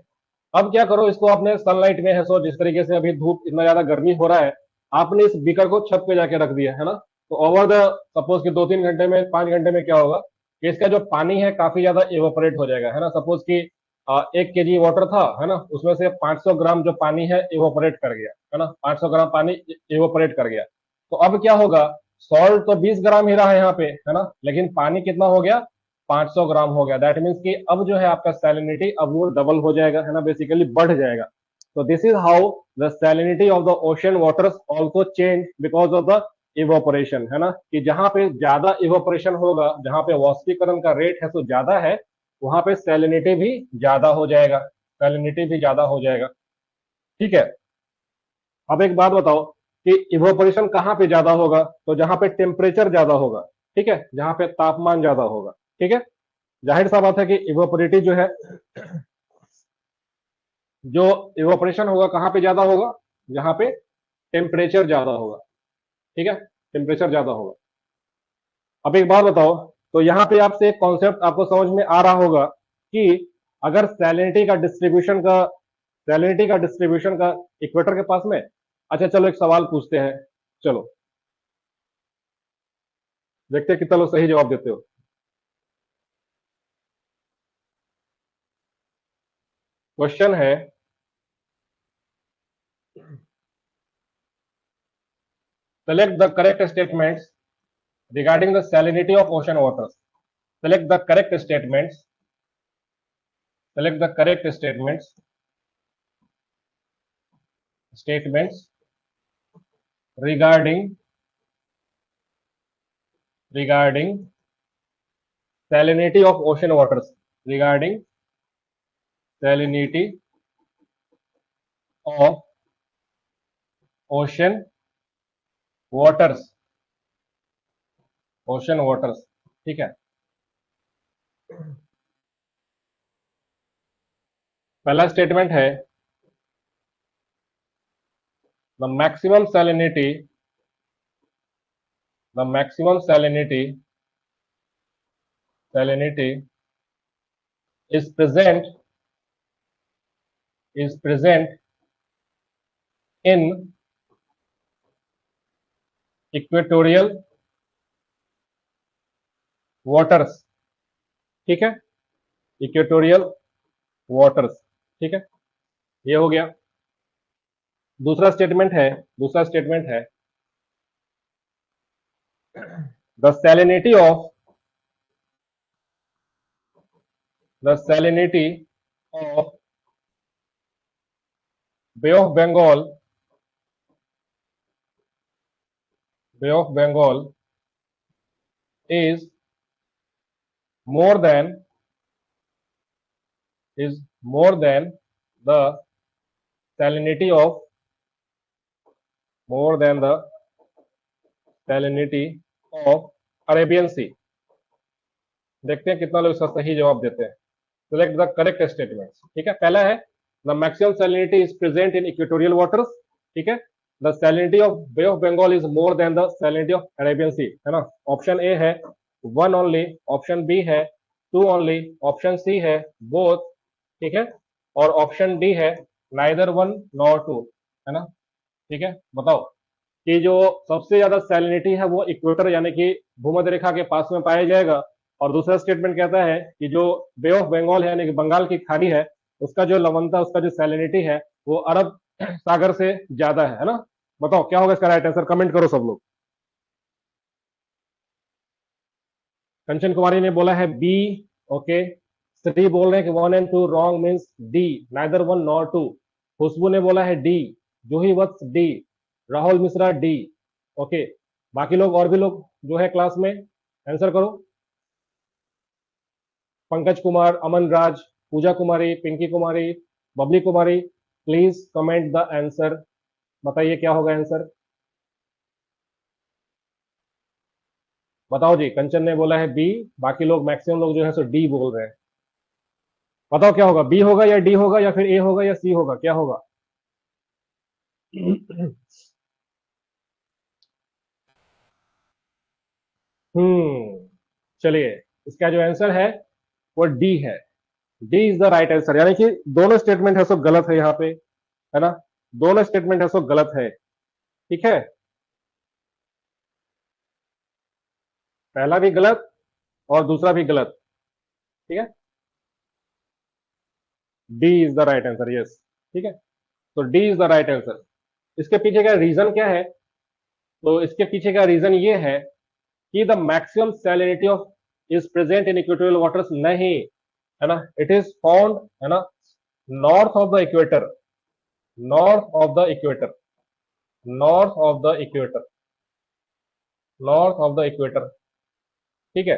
अब क्या करो, इसको आपने सनलाइट में है सो, जिस तरीके से अभी धूप इतना ज्यादा गर्मी हो रहा है, आपने इस बीकर को छत पे जाके रख दिया, है ना? तो ओवर द सपोज कि 2-3 घंटे में, 5 घंटे में क्या होगा कि इसका जो पानी है काफी ज्यादा इवेपोरेट हो जाएगा, है ना? सपोज कि 1 kg वाटर था, है ना, उसमें से 500 ग्राम जो पानी है इवेपोरेट कर गया, है ना, 500 ग्राम पानी इवेपोरेट कर गया। तो अब क्या होगा? सॉल्ट तो 20 ग्राम ही रहा है यहाँ पे, है ना, लेकिन पानी कितना हो गया? 500 ग्राम हो गया। दैट मीन्स कि अब जो है आपका सैलिनिटी अब वो डबल हो जाएगा, है ना, बेसिकली बढ़ जाएगा। तो this is how the salinity of the ocean waters also change because of the evaporation, है ना, कि जहां पे ज्यादा इवोपरेशन होगा, जहां पे वाष्पीकरण का रेट है तो ज्यादा है, वहां पे सैलिनिटी भी ज्यादा हो जाएगा, सैलिनिटी भी ज्यादा हो जाएगा, ठीक है? अब एक बात बताओ कि इवोपरेशन कहाँ पे ज्यादा होगा? तो जहां पे टेम्परेचर ज्यादा होगा, ठीक है, जहां पे तापमान ज्यादा होगा, ठीक है? जाहिर सा बात है कि इवोपरेटी जो है, जो इवोपरेशन होगा कहाँ पे ज्यादा होगा? जहां पे टेम्परेचर ज्यादा होगा, ठीक है, टेम्परेचर ज्यादा होगा। अब एक बात बताओ, तो यहाँ पे आपसे एक कॉन्सेप्ट आपको समझ में आ रहा होगा कि अगर सैलिनिटी का डिस्ट्रीब्यूशन का इक्वेटर के पास में, अच्छा चलो एक सवाल पूछते हैं, चलो देखते हैं कितना लोग सही जवाब देते हो। क्वेश्चन है, select the correct statements regarding the salinity of ocean waters। select the correct statements select the correct statements regarding regarding salinity of ocean waters, regarding salinity of ocean waters, ocean waters, ठीक है? पहला statement है the maximum salinity, the maximum salinity is present in equatorial waters. ठीक है, equatorial waters. ठीक है, ये हो गया। दूसरा स्टेटमेंट है, the salinity of Bay of Bengal is more than the salinity of Arabian Sea. देखते हैं कितना लोग इसका सही जवाब देते हैं। Select the correct statements. ठीक है, पहला है the maximum salinity is present in equatorial waters. ठीक है, the salinity of Bay of Bengal is more than the salinity of Arabian Sea, है ना। ऑप्शन ए है 1 ओनली, ऑप्शन बी है 2 ओनली, ऑप्शन सी है बोथ। ठीक है, और ऑप्शन डी है नाइदर 1 नॉर 2, है ना। ठीक है, बताओ कि जो सबसे ज्यादा सैलिनिटी है वो इक्वेटर यानी कि भूमध्य रेखा के पास में पाया जाएगा, और दूसरा स्टेटमेंट कहता है कि जो बे ऑफ बंगाल है यानी कि बंगाल की खाड़ी है, उसका जो लवणता, उसका जो सैलिनिटी है वो अरब सागर से ज्यादा है ना। बताओ क्या होगा इसका राइट आंसर, कमेंट करो सब लोग। कंचन कुमारी ने बोला है बी। ओके, श्री बोल रहे हैं कि 1 and 2 wrong means D, neither 1 nor 2। Khushbu ने बोला है D, Juhi Vats D, Rahul Mishra D. Okay, बाकी लोग और भी लोग जो है क्लास में आंसर करो। पंकज कुमार, अमन राज, पूजा कुमारी, पिंकी कुमारी, Babli Kumari, please comment the answer. बताइए क्या होगा आंसर, बताओ जी। कंचन ने बोला है बी, बाकी लोग मैक्सिमम लोग जो है सो डी बोल रहे हैं। बताओ क्या होगा, बी होगा या डी होगा या फिर ए होगा या सी होगा, क्या होगा? चलिए, इसका जो आंसर है वो डी है। D is the right answer, यानी कि दोनों स्टेटमेंट है सो गलत है यहाँ पे, है ना। दोनों स्टेटमेंट है सो गलत है। ठीक है, पहला भी गलत और दूसरा भी गलत। ठीक है, D is the right answer, yes. ठीक है, तो D is the right answer. इसके पीछे का रीजन क्या है? तो इसके पीछे का रीजन ये है कि the maximum salinity of is present in equatorial waters नहीं, है ना। इट इज फाउंड, है ना, north of the equator, north of the equator, north of the equator, north of the equator. ठीक है,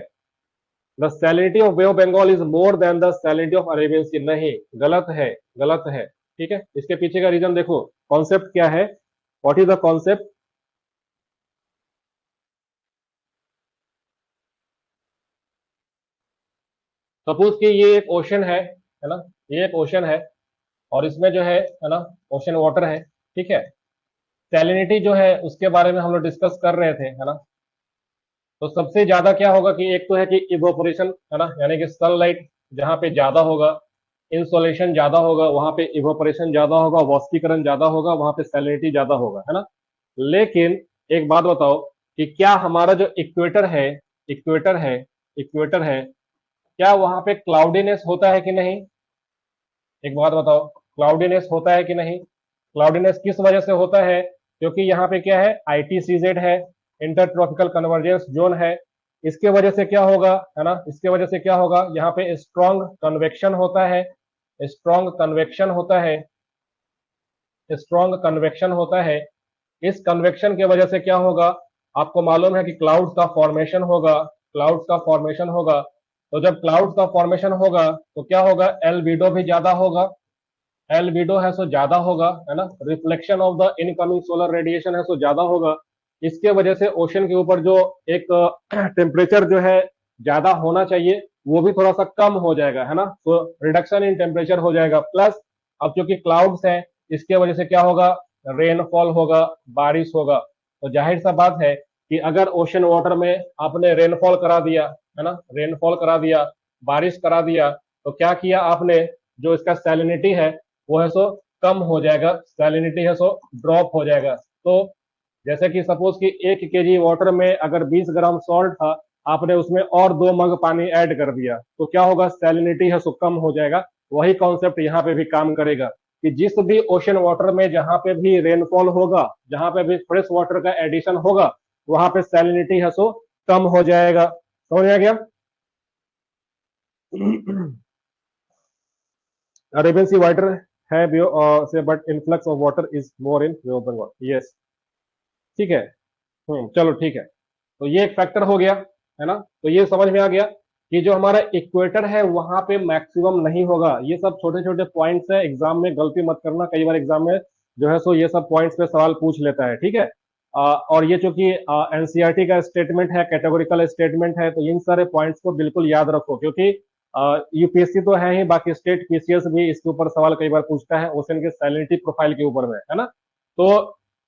the salinity of Bay of Bengal is more than the salinity of Arabian Sea, नहीं, गलत है, गलत है। ठीक है, इसके पीछे का रीजन देखो, कॉन्सेप्ट क्या है, what is the concept. Suppose कि ये एक ओशन है ना, ये एक ओशन है और इसमें जो है ना, ओशन वाटर है। ठीक है, सैलिनिटी जो है उसके बारे में हम लोग डिस्कस कर रहे थे, है ना। तो सबसे ज्यादा क्या होगा कि एक तो है कि इवोपोरेशन, है ना, यानी कि सनलाइट जहां पे ज्यादा होगा, इंसोलेशन ज्यादा होगा, वहां पे इवोपोरेशन ज्यादा होगा, वाष्पीकरण ज्यादा होगा, वहां पे सैलिनिटी ज्यादा होगा, है ना। लेकिन एक बात बताओ कि क्या हमारा जो इक्वेटर है, इक्वेटर है, इक्वेटर है, क्या वहां पे क्लाउडीनेस होता है कि नहीं? एक बात बताओ, क्लाउडीनेस होता है कि नहीं? क्लाउडीनेस किस वजह से होता है? क्योंकि यहाँ पे क्या है, आईटीसीजेड है, इंटर ट्रॉपिकल कन्वर्जेंस जोन है। इसके वजह से क्या होगा, है ना, इसके वजह से क्या होगा, यहाँ पे स्ट्रॉन्ग कन्वेक्शन होता है, स्ट्रॉन्ग कन्वेक्शन होता है, स्ट्रॉन्ग कन्वेक्शन होता है। इस कन्वेक्शन की वजह से क्या होगा, आपको मालूम है कि क्लाउड्स का फॉर्मेशन होगा, क्लाउड्स का फॉर्मेशन होगा। तो जब क्लाउड्स का फॉर्मेशन होगा तो क्या होगा, एल्बिडो भी ज्यादा होगा, एल्बिडो है सो ज्यादा होगा, है ना। Reflection of the incoming solar radiation है सो ज्यादा होगा। इसके वजह से ओशन के ऊपर जो एक टेम्परेचर जो है ज्यादा होना चाहिए वो भी थोड़ा सा कम हो जाएगा, है ना। तो रिडक्शन इन टेम्परेचर हो जाएगा। प्लस अब क्योंकि क्लाउड्स है, इसके वजह से क्या होगा, रेनफॉल होगा, बारिश होगा, तो जाहिर सा बात है कि अगर ओशन वाटर में आपने रेनफॉल करा दिया, है ना, रेनफॉल करा दिया, बारिश करा दिया, तो क्या किया आपने, जो इसका सैलिनिटी है वो है सो कम हो जाएगा, सैलिनिटी है सो ड्रॉप हो जाएगा। तो जैसे कि सपोज कि 1 kg वाटर में अगर 20 ग्राम सॉल्ट था, आपने उसमें और 2 मग पानी ऐड कर दिया, तो क्या होगा, सैलिनिटी है सो कम हो जाएगा। वही कॉन्सेप्ट यहाँ पे भी काम करेगा कि जिस भी ओशन वाटर में जहां पे भी रेनफॉल होगा, जहां पे भी फ्रेश वाटर का एडिशन होगा, वहां पे सैलिनिटी है सो कम हो जाएगा। समझ में आ गया? अरेबियन सी वाटर है से but influx of water is more in bay of Bengal. Yes, ठीक है। चलो ठीक है। तो ये एक फैक्टर हो गया, है ना। तो ये समझ में आ गया कि जो हमारा इक्वेटर है वहां पे मैक्सिमम नहीं होगा। ये सब छोटे छोटे पॉइंट्स है, एग्जाम में गलती मत करना, कई बार एग्जाम में जो है सो ये सब पॉइंट्स पे सवाल पूछ लेता है, ठीक है। और ये चूंकि एनसीईआरटी का स्टेटमेंट है, कैटेगोरिकल स्टेटमेंट है, तो इन सारे पॉइंट्स को बिल्कुल याद रखो, क्योंकि यूपीएससी तो है ही, बाकी स्टेट पीसीएस भी इसके ऊपर सवाल कई बार पूछता है, ओशन के सैलिनिटी प्रोफाइल के ऊपर में, है ना। तो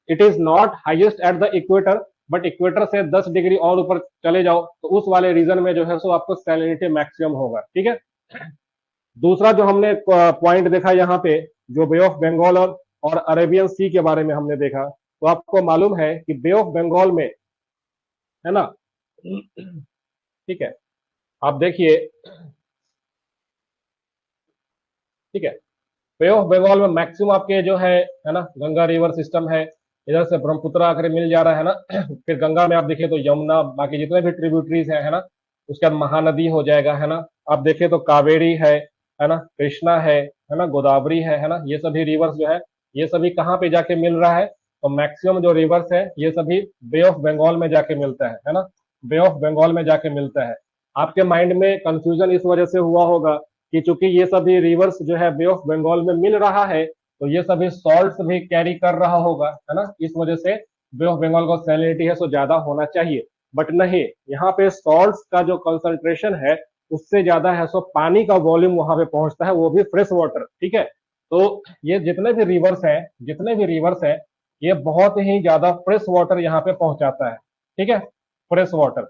it is not highest eight the equator, but equator से 10 डिग्री और ऊपर चले जाओ तो उस वाले रीजन में जो है सो आपको सैलिनिटी मैक्सिमम होगा, ठीक है। दूसरा जो हमने पॉइंट देखा यहाँ पे, जो बे ऑफ बंगाल और अरेबियन सी के बारे में हमने देखा, तो आपको मालूम है कि बे ऑफ बंगाल में, है ना, ठीक है, आप देखिए, ठीक है, बे ऑफ बंगाल में मैक्सिमम आपके जो है ना, गंगा रिवर सिस्टम है, इधर से ब्रह्मपुत्र आकर मिल जा रहा है ना। फिर गंगा में आप देखिए तो यमुना, बाकी जितने भी ट्रिब्यूटरीज है ना, उसके बाद महानदी हो जाएगा, है ना। आप देखिए तो कावेरी है ना, कृष्णा है ना, गोदावरी है ना, ये सभी रिवर्स जो है, ये सभी कहाँ पे जाके मिल रहा है, तो मैक्सिमम जो रिवर्स है ये सभी बे ऑफ बंगाल में जाके मिलता है ना, बे ऑफ बंगाल में जाके मिलता है। आपके माइंड में कंफ्यूजन इस वजह से हुआ होगा कि चूंकि ये सभी रिवर्स जो है बे ऑफ बंगाल में मिल रहा है, तो ये सभी सॉल्ट्स भी कैरी कर रहा होगा, है ना, इस वजह से बे ऑफ बंगाल का सैलिनिटी है सो ज्यादा होना चाहिए। बट नहीं, यहाँ पे सॉल्ट्स का जो कंसंट्रेशन है उससे ज्यादा है सो पानी का वॉल्यूम वहां पे पहुंचता है, वो भी फ्रेश वाटर, ठीक है। तो ये जितने भी रिवर्स हैं, जितने भी रिवर्स हैं, ये बहुत ही ज्यादा फ्रेश वाटर यहाँ पे पहुंचाता है, ठीक है, फ्रेश वाटर।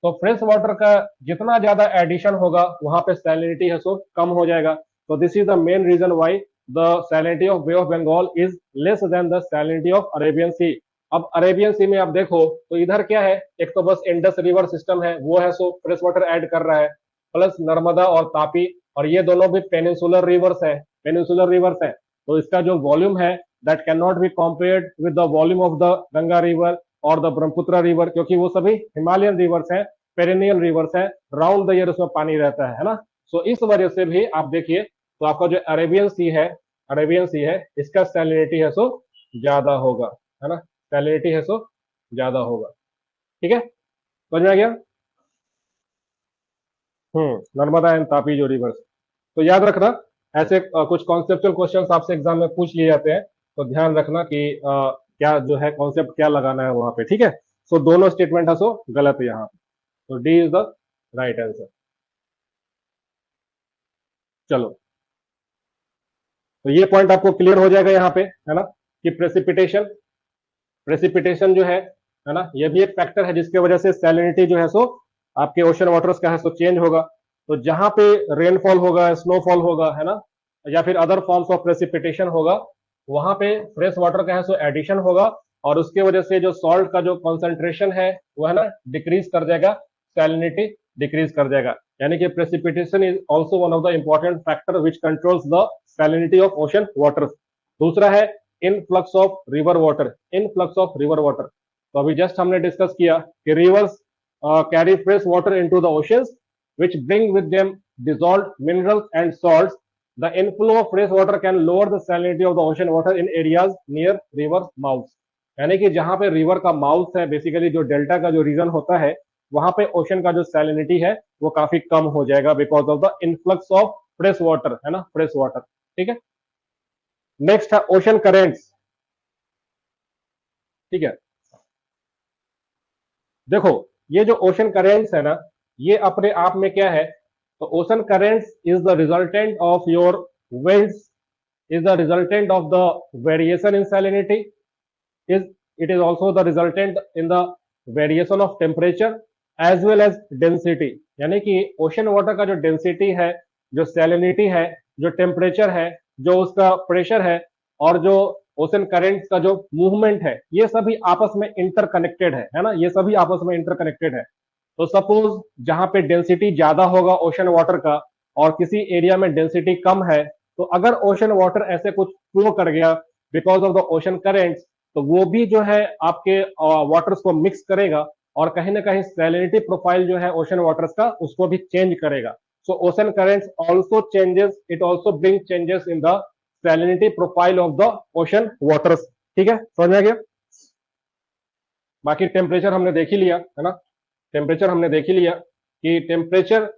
तो फ्रेश वाटर का जितना ज्यादा एडिशन होगा वहां पे सैलिनिटी है सो कम हो जाएगा। तो this is the main reason why the salinity of Bay of Bengal is less than the salinity of Arabian Sea. अब अरेबियन सी में आप देखो तो इधर क्या है, एक तो बस इंडस रिवर सिस्टम है, वो है सो फ्रेश वाटर ऐड कर रहा है, प्लस नर्मदा और तापी, और ये दोनों भी पेनिनसुलर रिवर्स है, पेनिनसुलर रिवर्स है। तो इसका जो वॉल्यूम है that can not be compared with the volume of the Ganga river और द ब्रह्मपुत्र रिवर, क्योंकि वो सभी हिमालयन रिवर्स हैं, पेरेनियल रिवर्स है, राउंड द ईयर उसमें पानी रहता है ना। सो इस वजह से भी आप देखिए तो आपका जो अरेबियन सी है, अरेबियन सी है, इसका सैलिनिटी है सो ज्यादा होगा, है ना, सैलिनिटी है सो ज्यादा होगा, ठीक है, समझ में आ गया। नर्मदा एंड तापी जो रिवर्स, तो याद रखना, ऐसे कुछ कॉन्सेप्चुअल क्वेश्चंस आपसे एग्जाम में पूछ लिए जाते हैं, तो ध्यान रखना कि क्या जो है कॉन्सेप्ट क्या लगाना है वहां पे, ठीक है। सो दोनों स्टेटमेंट है सो गलत है यहाँ, तो D is the right answer. चलो, तो ये पॉइंट आपको क्लियर हो जाएगा यहाँ पे, है ना, कि प्रेसिपिटेशन, प्रेसिपिटेशन जो है ना, ये भी एक फैक्टर है जिसकी वजह से सैलिनिटी जो है सो आपके ओशन वाटर्स का है सो चेंज होगा। तो जहां पे रेनफॉल होगा, स्नोफॉल होगा, है ना, या फिर अदर फॉर्म्स ऑफ प्रेसिपिटेशन होगा, वहां पे फ्रेश वाटर का है सो एडिशन होगा, और उसके वजह से जो सॉल्ट का जो कॉन्सेंट्रेशन है वो है ना डिक्रीज कर जाएगा, सैलिनिटी डिक्रीज कर जाएगा। यानी कि precipitation is also one of the important factor which controls the salinity of ocean water. दूसरा है influx of river water, influx of river water. तो अभी जस्ट हमने डिस्कस किया कि reverse carry fresh water into the oceans which bring with them dissolved minerals and salts. The inflow of fresh water can lower the salinity of the ocean water in areas near river mouths. यानी कि जहां पे river का mouth है, basically जो delta का जो reason होता है, वहां पे ओशन का जो सैलिनिटी है वो काफी कम हो जाएगा because of the influx of fresh water, है ना, फ्रेश वाटर, ठीक है। नेक्स्ट है ओशन करेंट्स, ठीक है। देखो, ये जो ओशन करेंट्स है ना, ये अपने आप में क्या है, तो ocean currents is the resultant of your winds is the resultant of the variation in salinity. Is it is also the resultant in the variation of temperature as well as density. यानी कि ocean water का जो density है, जो salinity है, जो temperature है, जो उसका प्रेशर है और जो ओशन करंट का जो मूवमेंट है, ये सभी आपस में इंटरकनेक्टेड है ना, ये सभी आपस में इंटरकनेक्टेड है। तो सपोज जहां पे डेंसिटी ज्यादा होगा ओशन वाटर का और किसी एरिया में डेंसिटी कम है, तो अगर ओशन वाटर ऐसे कुछ फ्लो कर गया because of the ocean currents, तो वो भी जो है आपके वाटर्स को मिक्स करेगा और कहीं ना कहीं सैलिनिटी प्रोफाइल जो है ओशन वाटर्स का उसको भी चेंज करेगा। So ocean currents also changes, it also bring changes in the salinity profile of the ocean waters. ठीक है, समझ में आ गया। बाकी टेम्परेचर हमने देख ही लिया है ना, टेम्परेचर हमने देख ही लिया कि temperature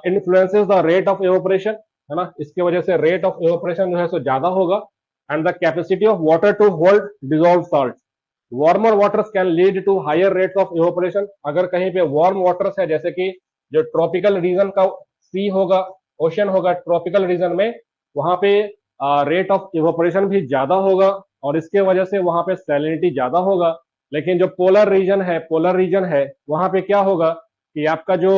influences the rate of evaporation, है ना, इसके वजह से रेट ऑफ एवोपरेशन जो है सो ज्यादा होगा। And the capacity of water to hold dissolve salt, warmer waters can lead to higher rates of evaporation. अगर कहीं पे वार्म वाटर्स है, जैसे कि जो ट्रॉपिकल रीजन का सी होगा, ओशन होगा ट्रॉपिकल रीजन में, वहां पे रेट ऑफ इवोपरेशन भी ज्यादा होगा और इसके वजह से वहां पे सैलिनिटी ज्यादा होगा। लेकिन जो पोलर रीजन है वहां पे क्या होगा कि आपका जो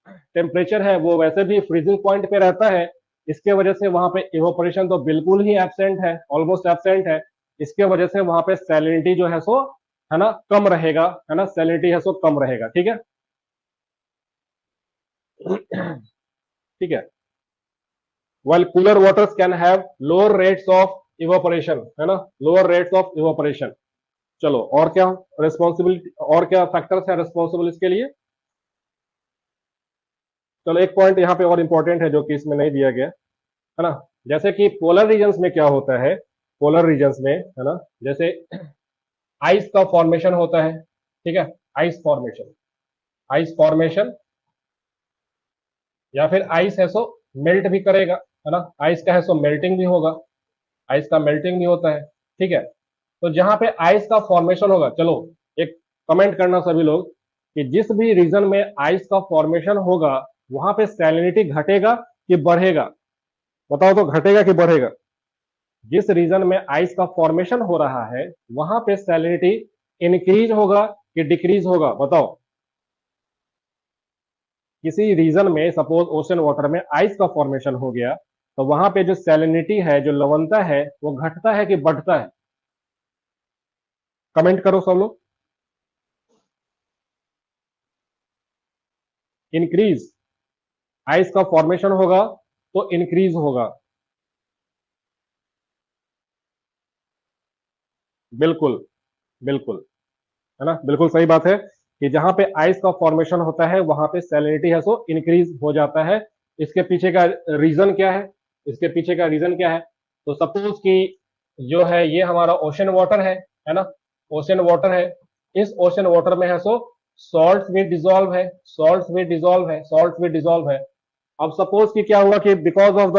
टेम्परेचर है वो वैसे भी फ्रीजिंग पॉइंट पे रहता है, इसके वजह से वहां पे इवोपरेशन तो बिल्कुल ही एब्सेंट है, ऑलमोस्ट एब्सेंट है। इसके वजह से वहां पे सैलिनिटी जो है सो, है ना, कम रहेगा, है ना, सैलिनिटी है सो कम रहेगा। ठीक है, ठीक है। while cooler waters can have lower rates of evaporation, है ना, lower rates of evaporation। चलो, और क्या रिस्पॉन्सिबिलिटी, और क्या फैक्टर्स है रिस्पॉन्सिबल इसके लिए। चलो, एक पॉइंट यहाँ पे और इंपॉर्टेंट है जो कि इसमें नहीं दिया गया, है ना। जैसे कि पोलर रीजन्स में क्या होता है, पोलर रीजन्स में, है ना, जैसे आइस का फॉर्मेशन होता है, ठीक है, आइस फॉर्मेशन या फिर आइस है सो मेल्ट भी करेगा, है ना, आइस का है सो मेल्टिंग भी होगा, आइस का मेल्टिंग भी होता है। ठीक है, तो जहां पे आइस का फॉर्मेशन होगा, चलो एक कमेंट करना सभी लोग कि जिस भी रीजन में आइस का फॉर्मेशन होगा वहां पे सैलिनिटी घटेगा कि बढ़ेगा, बताओ तो, घटेगा कि बढ़ेगा। जिस रीजन में आइस का फॉर्मेशन हो रहा है वहां पे सैलिनिटी इंक्रीज होगा कि डिक्रीज होगा, बताओ। किसी रीजन में सपोज ओशन वाटर में आइस का फॉर्मेशन हो गया तो वहां पे जो सैलिनिटी है, जो लवणता है, वो घटता है कि बढ़ता है, कमेंट करो सब लोग। इंक्रीज, आइस का फॉर्मेशन होगा तो इंक्रीज होगा, बिल्कुल, बिल्कुल, है ना, बिल्कुल सही बात है कि जहां पे आइस का फॉर्मेशन होता है वहां पे सैलिनिटी है सो इंक्रीज हो जाता है। इसके पीछे का रीजन क्या है, इसके पीछे का रीजन क्या है, तो सपोज कि जो है ये हमारा ओशन वाटर है ना, ओशन वाटर है, इस ओशन वाटर में है सो सॉल्ट भी डिजोल्व है, सॉल्ट भी डिजोल्व है। अब सपोज कि क्या हुआ कि because of the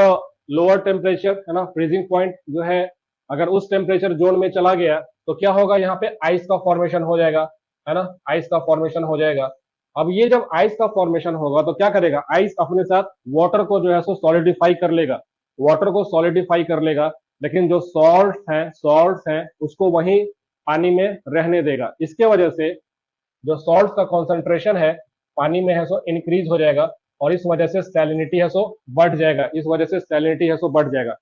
lower temperature, है ना, फ्रीजिंग पॉइंट जो है अगर उस टेम्परेचर जोन में चला गया तो क्या होगा, यहाँ पे आइस का फॉर्मेशन हो जाएगा, है ना, आइस का फॉर्मेशन हो जाएगा। अब ये जब आइस का फॉर्मेशन होगा तो क्या करेगा, आइस अपने साथ वाटर को जो है सो सॉलिडिफाई कर लेगा, वाटर को सॉलिडिफाई कर लेगा, लेकिन जो सॉल्ट है उसको वहीं पानी में रहने देगा। इसके वजह से जो सॉल्ट का कॉन्सेंट्रेशन है पानी में है सो इंक्रीज हो जाएगा और इस वजह से सैलिनिटी है सो बढ़ जाएगा, इस वजह से सैलिनिटी है सो बढ़ जाएगा।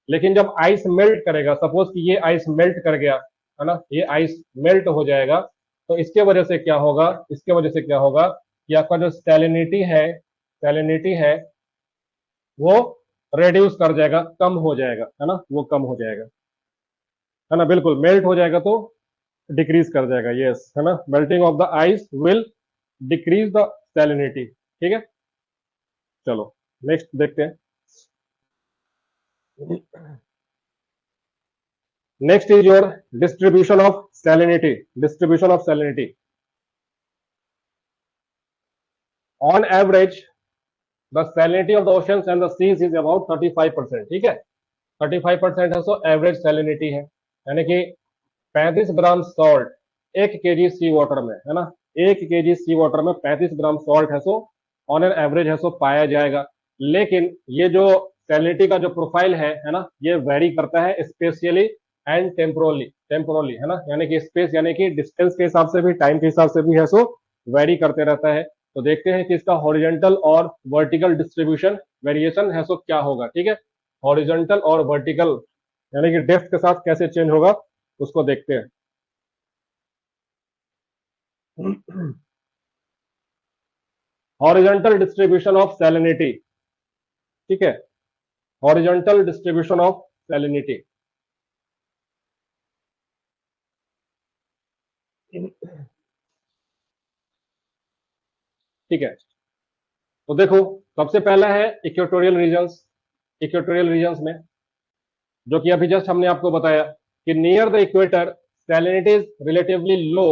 लेकिन जब आइस मेल्ट करेगा, सपोज कि ये आइस मेल्ट कर गया, है ना, ये आइस मेल्ट हो जाएगा, तो इसके वजह से क्या होगा, इसके वजह से क्या होगा कि आपका जो सैलिनिटी है वो रेड्यूस कर जाएगा, कम हो जाएगा, है ना, वो कम हो जाएगा, है ना, बिल्कुल, मेल्ट हो जाएगा तो डिक्रीज कर जाएगा, यस, है ना, melting of the ice will decrease the salinity. ठीक है, चलो नेक्स्ट देखते हैं। Next is your distribution of salinity, distribution of salinity. On average the salinity of the oceans and the seas is about 35%। ठीक है, 35% है सो एवरेज सैलिनिटी है, यानी कि 35 ग्राम सॉल्ट 1 kg सी वाटर में, है ना, 1 kg सी वाटर में 35 ग्राम सॉल्ट है सो ऑन एन एवरेज है सो पाया जाएगा। लेकिन ये जो सैलिनिटी का जो प्रोफाइल है ना, ये वेरी करता है स्पेशियली एंड टेम्पोरली, टेम्पोरली है ना, यानी कि स्पेस यानी कि डिस्टेंस के हिसाब से भी, टाइम के हिसाब से भी है सो वेरी करते रहता है। तो देखते हैं कि इसका हॉरिजॉन्टल और वर्टिकल डिस्ट्रीब्यूशन वेरिएशन है सो क्या होगा। ठीक है, हॉरिजॉन्टल और वर्टिकल यानी कि डेप्थ के साथ कैसे चेंज होगा उसको देखते हैं। हॉरिजॉन्टल डिस्ट्रीब्यूशन ऑफ सैलिनिटी, ठीक है, हॉरिजॉन्टल डिस्ट्रीब्यूशन ऑफ सैलिनिटी। ठीक है, तो देखो सबसे पहला है इक्वेटोरियल रीजन्स। इक्वेटोरियल रीजन्स में जो कि अभी जस्ट हमने आपको बताया कि near the equator salinity is relatively low,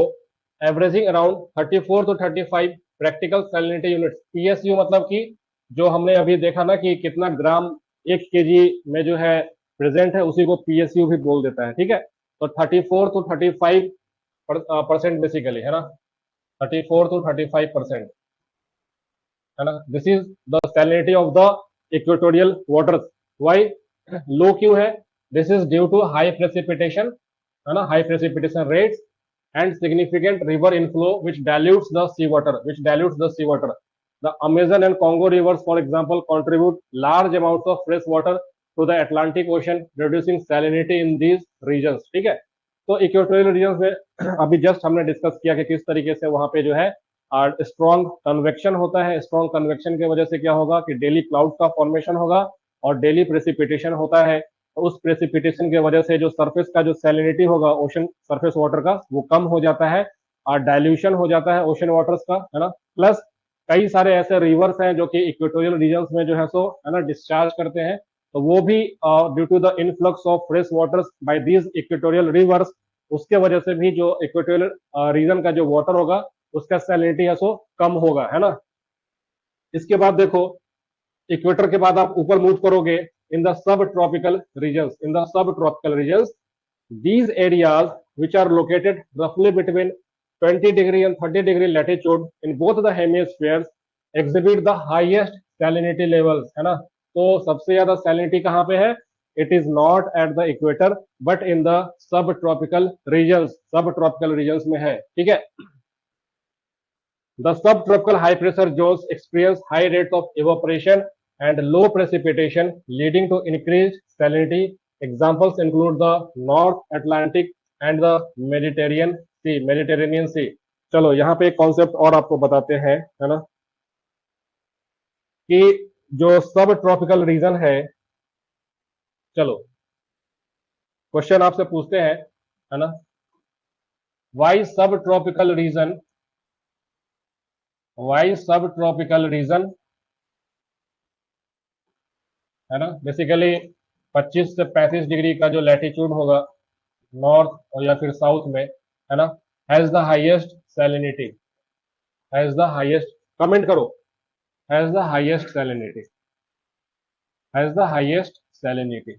averaging around 34 to 35 practical salinity units. PSU मतलब कि जो हमने अभी देखा ना कि कितना ग्राम 1 kg में जो है प्रेजेंट है, उसी को पीएसयू भी बोल देता है। ठीक है, तो 34 to 35 परसेंट बेसिकली है ना, 34 to 35% है ना। This is the salinity of the equatorial waters. Why low क्यों है? This is due to high precipitation है ना, high precipitation rates and significant river inflow which dilutes the sea water, which dilutes the sea water. The Amazon and Congo rivers for example contribute large amounts of fresh water to the Atlantic Ocean, reducing salinity in these regions. ठीक है, तो equatorial regions में अभी just हमने discuss किया कि किस तरीके से वहां पे जो है स्ट्रॉन्ग कन्वेक्शन होता है। स्ट्रॉन्ग कन्वेक्शन की वजह से क्या होगा कि डेली क्लाउड का फॉर्मेशन होगा और डेली प्रेसिपिटेशन होता है। तो उस प्रेसिपिटेशन की वजह से जो सरफेस का जो सैलिनिटी होगा ओशन सरफेस वाटर का, वो कम हो जाता है और डाइल्यूशन हो जाता है ओशन वाटर्स का, है ना। प्लस कई सारे ऐसे रिवर्स हैं जो कि इक्वेटोरियल रीजन्स में जो है सो है ना डिस्चार्ज करते हैं, तो वो भी due to the influx of fresh waters by these equatorial rivers, उसके वजह से भी जो इक्वेटोरियल रीजन का जो वाटर होगा उसका सैलिनिटी है सो कम होगा, है ना। इसके बाद देखो इक्वेटर के बाद आप ऊपर मूव करोगे in the subtropical regions, in the subtropical regions these areas which are located roughly between 20 degree and 30 degree latitude in both the hemispheres exhibit the highest salinity levels, है ना। तो सबसे ज्यादा salinity कहां पे है? It is not at the equator but in the subtropical regions, subtropical regions में है। ठीक है, the subtropical high pressure zones experience high rates of evaporation and low precipitation, leading to increased salinity. Examples include the North Atlantic and the Mediterranean Sea, Mediterranean Sea. चलो यहाँ पे एक concept और आपको बताते हैं, है ना, कि जो सब ट्रॉपिकल रीजन है, चलो क्वेश्चन आपसे पूछते हैं, है ना, वाई सब ट्रॉपिकल रीजन, वाई सब ट्रॉपिकल रीजन, है ना, बेसिकली 25 से 35 डिग्री का जो लैटिट्यूड होगा नॉर्थ और या फिर साउथ में, है ना, has the highest salinity, has the highest, comment करो, has the highest salinity, has the highest salinity,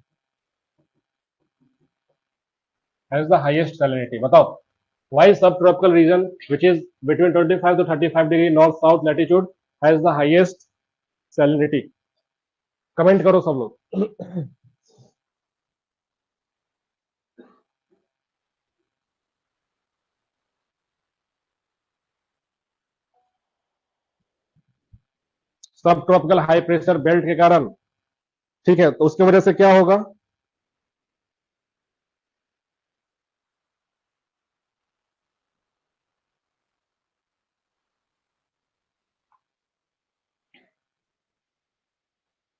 has the highest salinity. बताओ why sub tropical region which is between 25 to 35 degree north south latitude has the highest salinity. Comment करो सब लोग। सब tropical high pressure belt के कारण, ठीक है, तो उसकी वजह से क्या होगा?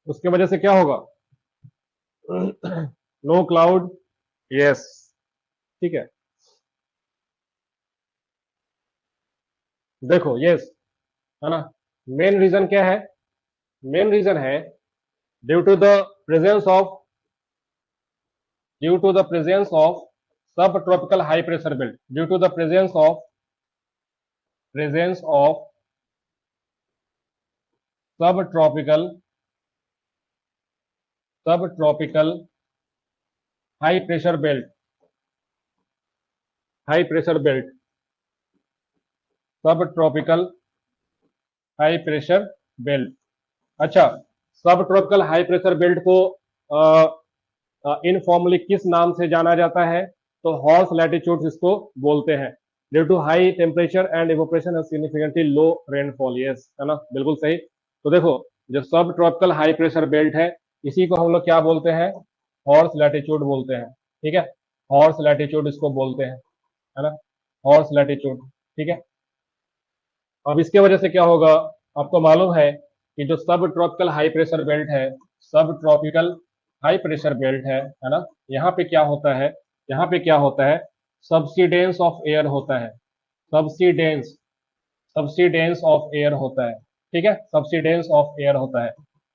उसकी वजह से क्या होगा? नो क्लाउड, यस, ठीक है। देखो यस, है ना, मेन रीजन क्या है? मेन रीजन है due to the presence of, due to the presence of sub tropical high pressure belt, due to the presence of sub tropical, sub tropical high pressure belt, high pressure belt, sub tropical high pressure belt. अच्छा, sub tropical high pressure belt को informally किस नाम से जाना जाता है? तो horse latitudes इसको बोलते हैं। Due to high temperature and evaporation significantly low rainfall, yes, है ना, बिल्कुल सही। तो देखो, जो सब ट्रॉपिकल हाई प्रेशर बेल्ट है, इसी को हम लोग क्या बोलते हैं? हॉर्स लैटिट्यूड बोलते हैं। ठीक है, हॉर्स लैटिट्यूड इसको बोलते हैं, है ना, हॉर्स लैटिट्यूड। ठीक है, अब इसके वजह से क्या होगा? आपको मालूम है कि जो सब ट्रॉपिकल हाई प्रेशर बेल्ट है, सब ट्रॉपिकल हाई प्रेशर बेल्ट है ना, यहाँ पे क्या होता है? यहाँ पे क्या होता है? सब्सिडेंस ऑफ एयर होता है। सब्सिडेंस, सब्सिडेंस ऑफ एयर होता है। ठीक है, सब्सिडेंस ऑफ एयर होता है।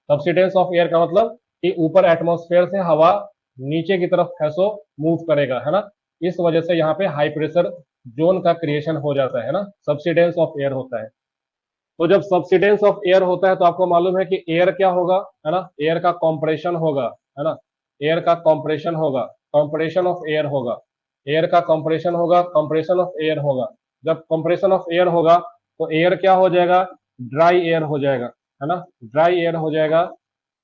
सब्सिडेंस ऑफ एयर का मतलब कि ऊपर एटमॉस्फेयर से हवा नीचे की तरफ है सो मूव करेगा, है ना, इस वजह से यहाँ पे हाई प्रेशर जोन का क्रिएशन हो जाता है ना, सब्सिडेंस ऑफ एयर होता है। तो जब सब्सिडेंस ऑफ एयर होता है तो आपको मालूम है कि एयर क्या होगा, है ना, एयर का कॉम्प्रेशन होगा, है ना, एयर का कॉम्प्रेशन होगा, कॉम्प्रेशन ऑफ एयर होगा, एयर का कॉम्प्रेशन होगा, कंप्रेशन ऑफ एयर होगा। जब कंप्रेशन ऑफ एयर होगा तो एयर क्या हो जाएगा? ड्राई एयर हो जाएगा, है ना, ड्राई एयर हो जाएगा,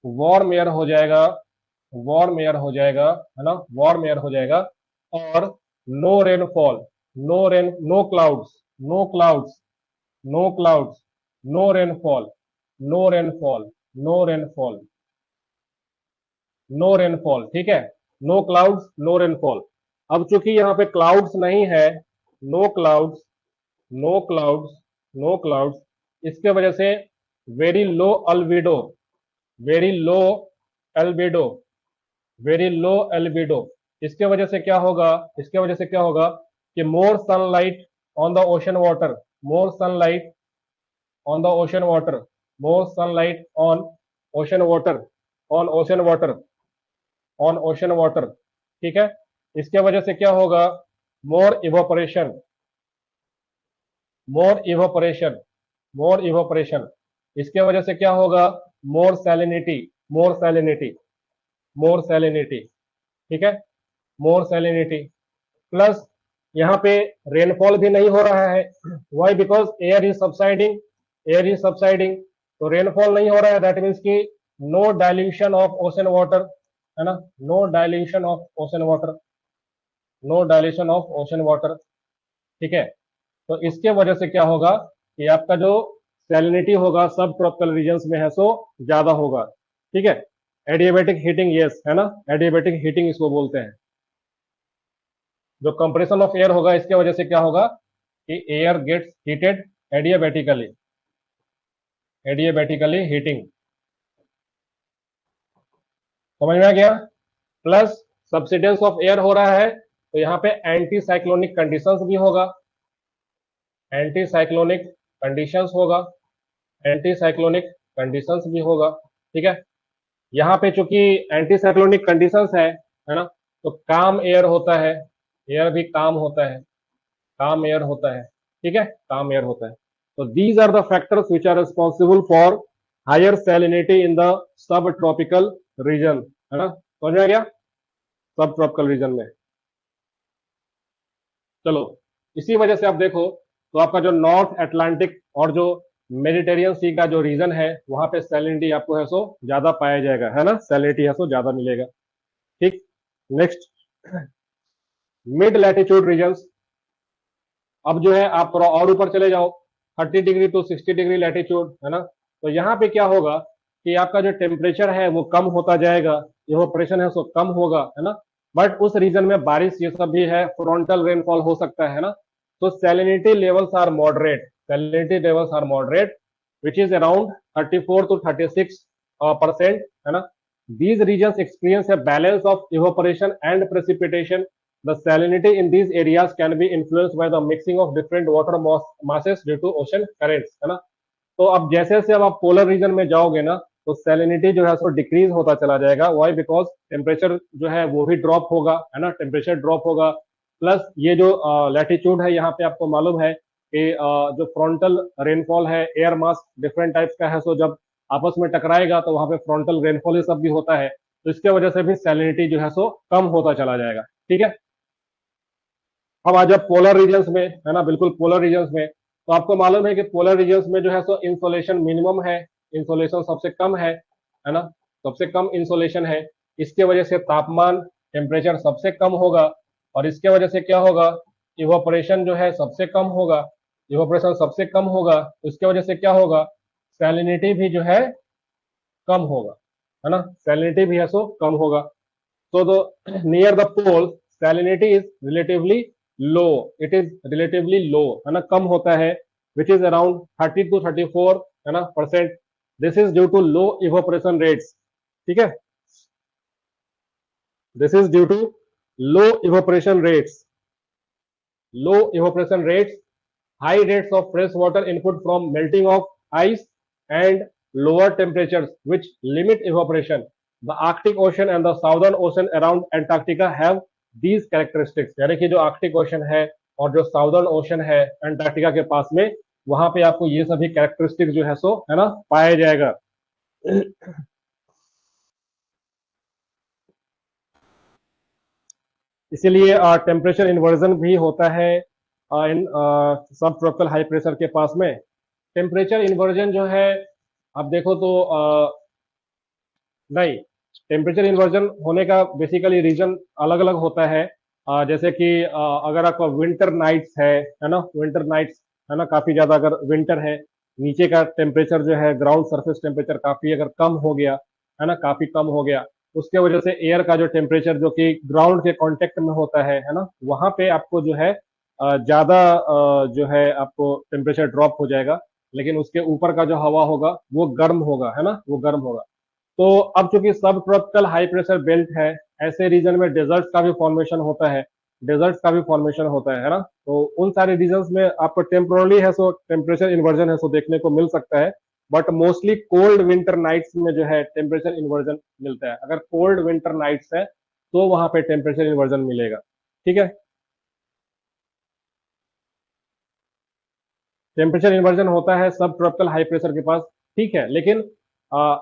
वार्म एयर हो जाएगा, वार्म एयर हो जाएगा, है ना, वार्म एयर हो जाएगा। और no rainfall, no clouds, no clouds, no clouds, no rainfall, no rainfall, no rainfall, no rainfall. ठीक है, नो क्लाउड्स, नो रेनफॉल। अब चूंकि यहाँ पे क्लाउड्स नहीं है, no clouds, no clouds, no clouds, इसके वजह से very low albedo, very low albedo, very low albedo. इसके वजह से क्या होगा? इसके वजह से क्या होगा कि मोर sunlight on the ocean water, more sunlight on the ocean water, more sunlight on ocean water, on ocean water, on ocean water। ठीक है, इसके वजह से क्या होगा? मोर इवोपरेशन, मोर इवोपरेशन, मोर इवोपरेशन। इसके वजह से क्या होगा? मोर सैलिनिटी, मोर सैलिनिटी, मोर सैलिनिटी। ठीक है, मोर सैलिनिटी। प्लस यहाँ पे रेनफॉल भी नहीं हो रहा है। Why? Because air is subsiding, air is subsiding, तो रेनफॉल नहीं हो रहा है। दैट मीन्स कि no dilution of ocean water, है ना, no dilution of ocean water, no dilution of ocean water. ठीक है, तो इसके वजह से क्या होगा कि आपका जो सैलिनिटी होगा सब ट्रॉपिकल रीजन्स में है सो ज्यादा होगा। ठीक है, एडियाबेटिक हीटिंग, यस, है ना, एडियाबेटिक हीटिंग इसको बोलते हैं। जो कंप्रेशन ऑफ एयर होगा इसके वजह से क्या होगा कि air gets heated adiabatically, adiabatically heating. समझ में आ गया? प्लस सब्सिडेंस ऑफ एयर हो रहा है तो यहाँ पे एंटी साइक्लोनिक कंडीशंस भी होगा, एंटी साइक्लोनिक कंडीशंस होगा, एंटी साइक्लोनिक कंडीशंस भी होगा। ठीक है, यहाँ पे चूंकि एंटी साइक्लोनिक कंडीशंस है ना, तो काम एयर होता है, एयर भी काम होता है, काम एयर होता है। ठीक है, काम एयर होता है। तो these are the factors which are responsible for higher salinity in the सब ट्रॉपिकल रीजन, है ना, समझ में आ गया? सब ट्रॉपिकल रीजन में। चलो, इसी वजह से आप देखो तो आपका जो नॉर्थ अटलांटिक और जो मेडिटेरियन सी का जो रीजन है वहां पे सैलिनिटी आपको है सो ज्यादा पाया जाएगा, है ना, सैलिनिटी है सो ज्यादा मिलेगा। ठीक, नेक्स्ट, मिड लैटिट्यूड रीजन्स। अब जो है आप थोड़ा और ऊपर चले जाओ, 30 डिग्री टू 60 डिग्री लैटिट्यूड, है ना, तो यहाँ पे क्या होगा कि आपका जो टेम्परेचर है वो कम होता जाएगा, इवोपरेशन है सो कम होगा, है ना, बट उस रीजन में बारिश ये सब भी है, फ्रंटल रेनफॉल हो सकता है ना। तो salinity levels are moderate, salinity levels are moderate which is around 34 to 36% है ना। These regions experience a balance of evaporation and precipitation. The salinity in these areas can be influenced by the mixing of different water masses due to ocean currents, है ना। तो अब जैसे जैसे अब आप पोलर रीजन में जाओगे ना तो सैलिनिटी जो है सो डिक्रीज होता चला जाएगा। वाई? बिकॉज टेम्परेचर जो है वो भी ड्रॉप होगा, है ना, टेम्परेचर ड्रॉप होगा। प्लस ये जो लैटिट्यूड है यहाँ पे आपको मालूम है कि जो फ्रंटल रेनफॉल है, एयर मास डिफरेंट टाइप्स का है, सो जब आपस में टकराएगा तो वहां पे फ्रंटल रेनफॉल ये सब भी होता है, तो इसके वजह से भी सैलिनिटी जो है सो कम होता चला जाएगा। ठीक है, अब आ जाओ पोलर रीजन्स में, है ना, बिल्कुल पोलर रीजन्स में। तो आपको मालूम है कि पोलर रीजन्स में जो है सो इंसोलेशन मिनिमम है, इंसोलेशन सबसे कम है है ना, सबसे कम इंसोलेशन है, इसके वजह से तापमान टेम्परेचर सबसे कम होगा, और इसके वजह से क्या होगा, इवोपरेशन जो है सबसे कम होगा, इवोपरेशन सबसे कम होगा, तो इसके वजह से क्या होगा, सैलिनिटी भी जो है कम होगा, है ना, सैलिनिटी भी है सो कम होगा। So the near the pole salinity is relatively low. It is relatively low, है ना, कम होता है, which is around 30 to 34, है ना, percent. This is due to low evaporation rates. ठीक है, this is due to low evaporation rates. Low evaporation rates, high rates of fresh water input from melting of ice, and lower temperatures which limit evaporation. The Arctic Ocean and the Southern Ocean around Antarctica have these characteristics. यानी कि जो Arctic ocean है और जो southern ocean है Antarctica के पास में, वहां पे आपको ये सभी कैरेक्टरिस्टिक जो है सो, है ना, पाया जाएगा. इसीलिए टेम्परेचर इन्वर्जन भी होता है इन सब ट्रॉपिकल हाई प्रेशर के पास में. टेम्परेचर इन्वर्जन जो है, आप देखो तो नहीं, टेम्परेचर इन्वर्जन होने का बेसिकली रीजन अलग अलग होता है. जैसे कि अगर आपका विंटर नाइट्स है ना, विंटर नाइट्स, है ना, काफी ज्यादा अगर विंटर है, नीचे का टेम्परेचर जो है, ग्राउंड सरफेस टेम्परेचर काफी अगर कम हो गया, है ना, काफी कम हो गया, उसके वजह से एयर का जो टेम्परेचर जो कि ग्राउंड के कांटेक्ट में होता है ना, वहां पे आपको जो है ज्यादा जो है आपको टेम्परेचर ड्रॉप हो जाएगा, लेकिन उसके ऊपर का जो हवा होगा वो गर्म होगा, है ना, वो गर्म होगा. तो अब चूंकि सब ट्रॉपिकल हाई प्रेशर बेल्ट है, ऐसे रीजन में डेजर्ट का भी फॉर्मेशन होता है, डेजर्ट का भी फॉर्मेशन होता है ना, तो उन सारे रीजन में आपको टेम्पोरली है सो टेम्परेचर इन्वर्जन है सो देखने को मिल सकता है. But mostly cold winter nights में जो है टेम्परेचर इन्वर्जन मिलता है. अगर कोल्ड विंटर नाइट्स है तो वहां पे टेम्परेचर इन्वर्जन मिलेगा. ठीक है, टेम्परेचर इन्वर्जन होता है सब ट्रॉपिकल हाई प्रेशर के पास. ठीक है, लेकिन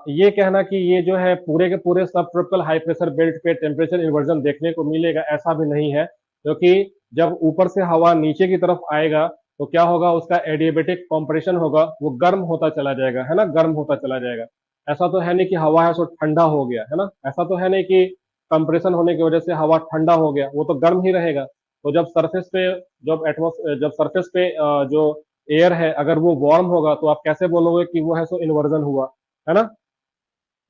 ये कहना कि ये जो है पूरे के पूरे सब ट्रॉपिकल हाई प्रेशर बेल्ट पे टेम्परेचर इन्वर्जन देखने को मिलेगा, ऐसा भी नहीं है, क्योंकि जब ऊपर से हवा नीचे की तरफ आएगा तो क्या होगा, उसका एडियाबेटिक कॉम्प्रेशन होगा, वो गर्म होता चला जाएगा, है ना, गर्म होता चला जाएगा. ऐसा तो है नहीं कि हवा है सो ठंडा हो गया, है ना, ऐसा तो है नहीं कि कंप्रेशन होने की वजह से हवा ठंडा हो गया, वो तो गर्म ही रहेगा. तो जब सरफेस पे, जब सरफेस पे जो एयर है अगर वो वार्म होगा तो आप कैसे बोलोगे कि वो है सो इन्वर्जन हुआ, है ना.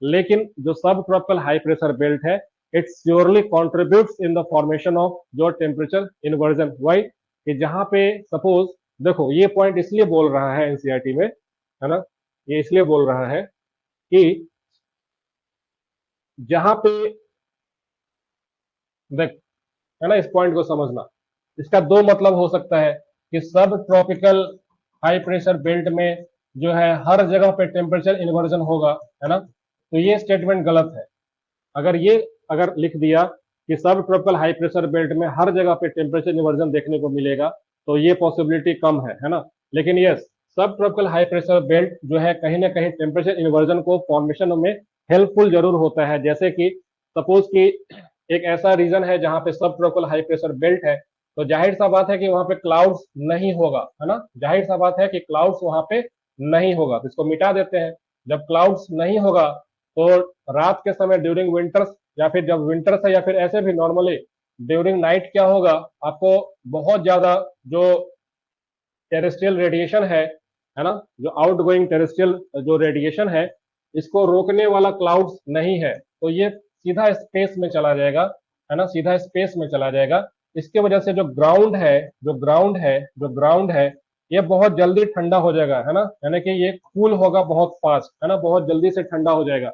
लेकिन जो सब ट्रॉपिकल हाई प्रेशर बेल्ट है, it surely contributes in the formation of जो टेम्परेचर इन्वर्जन. वाई, कि जहां पे सपोज, देखो ये पॉइंट इसलिए बोल रहा है एनसीईआरटी में, है ना, ये इसलिए बोल रहा है कि जहां पे, देख, है ना, इस पॉइंट को समझना, इसका दो मतलब हो सकता है कि सब ट्रॉपिकल हाई प्रेशर बेल्ट में जो है हर जगह पे टेम्परेचर इन्वर्जन होगा, है ना, तो ये स्टेटमेंट गलत है. अगर ये, अगर लिख दिया कि सब ट्रॉपिकल हाई प्रेशर बेल्ट में हर जगह पे टेम्परेचर इन्वर्जन देखने को मिलेगा, तो ये पॉसिबिलिटी कम है ना. लेकिन यस, सब ट्रॉपिकल हाई प्रेशर बेल्ट जो है कहीं ना कहीं टेम्परेचर इन्वर्जन को फॉर्मेशन में हेल्पफुल जरूर होता है. जैसे कि सपोज कि एक ऐसा रीजन है जहां पे सब ट्रॉपिकल हाई प्रेशर बेल्ट है, तो जाहिर सा बात है कि वहां पे क्लाउड्स नहीं होगा, है ना, जाहिर सा बात है कि क्लाउड्स वहां पे नहीं होगा, तो इसको मिटा देते हैं. जब क्लाउड्स नहीं होगा तो रात के समय ड्यूरिंग विंटर्स, या फिर जब विंटर्स है, या फिर ऐसे भी नॉर्मली ड्यूरिंग नाइट क्या होगा, आपको बहुत ज्यादा जो टेरेस्ट्रियल रेडिएशन है ना, जो आउट गोइंग टेरेस्ट्रियल जो रेडिएशन है, इसको रोकने वाला क्लाउड्स नहीं है, तो ये सीधा स्पेस में चला जाएगा, है ना, सीधा स्पेस में चला जाएगा. इसके वजह से जो ग्राउंड है, जो ग्राउंड है, ये बहुत जल्दी ठंडा हो जाएगा, है ना, यानी कि ये कूल होगा बहुत फास्ट, है ना, बहुत जल्दी से ठंडा हो जाएगा.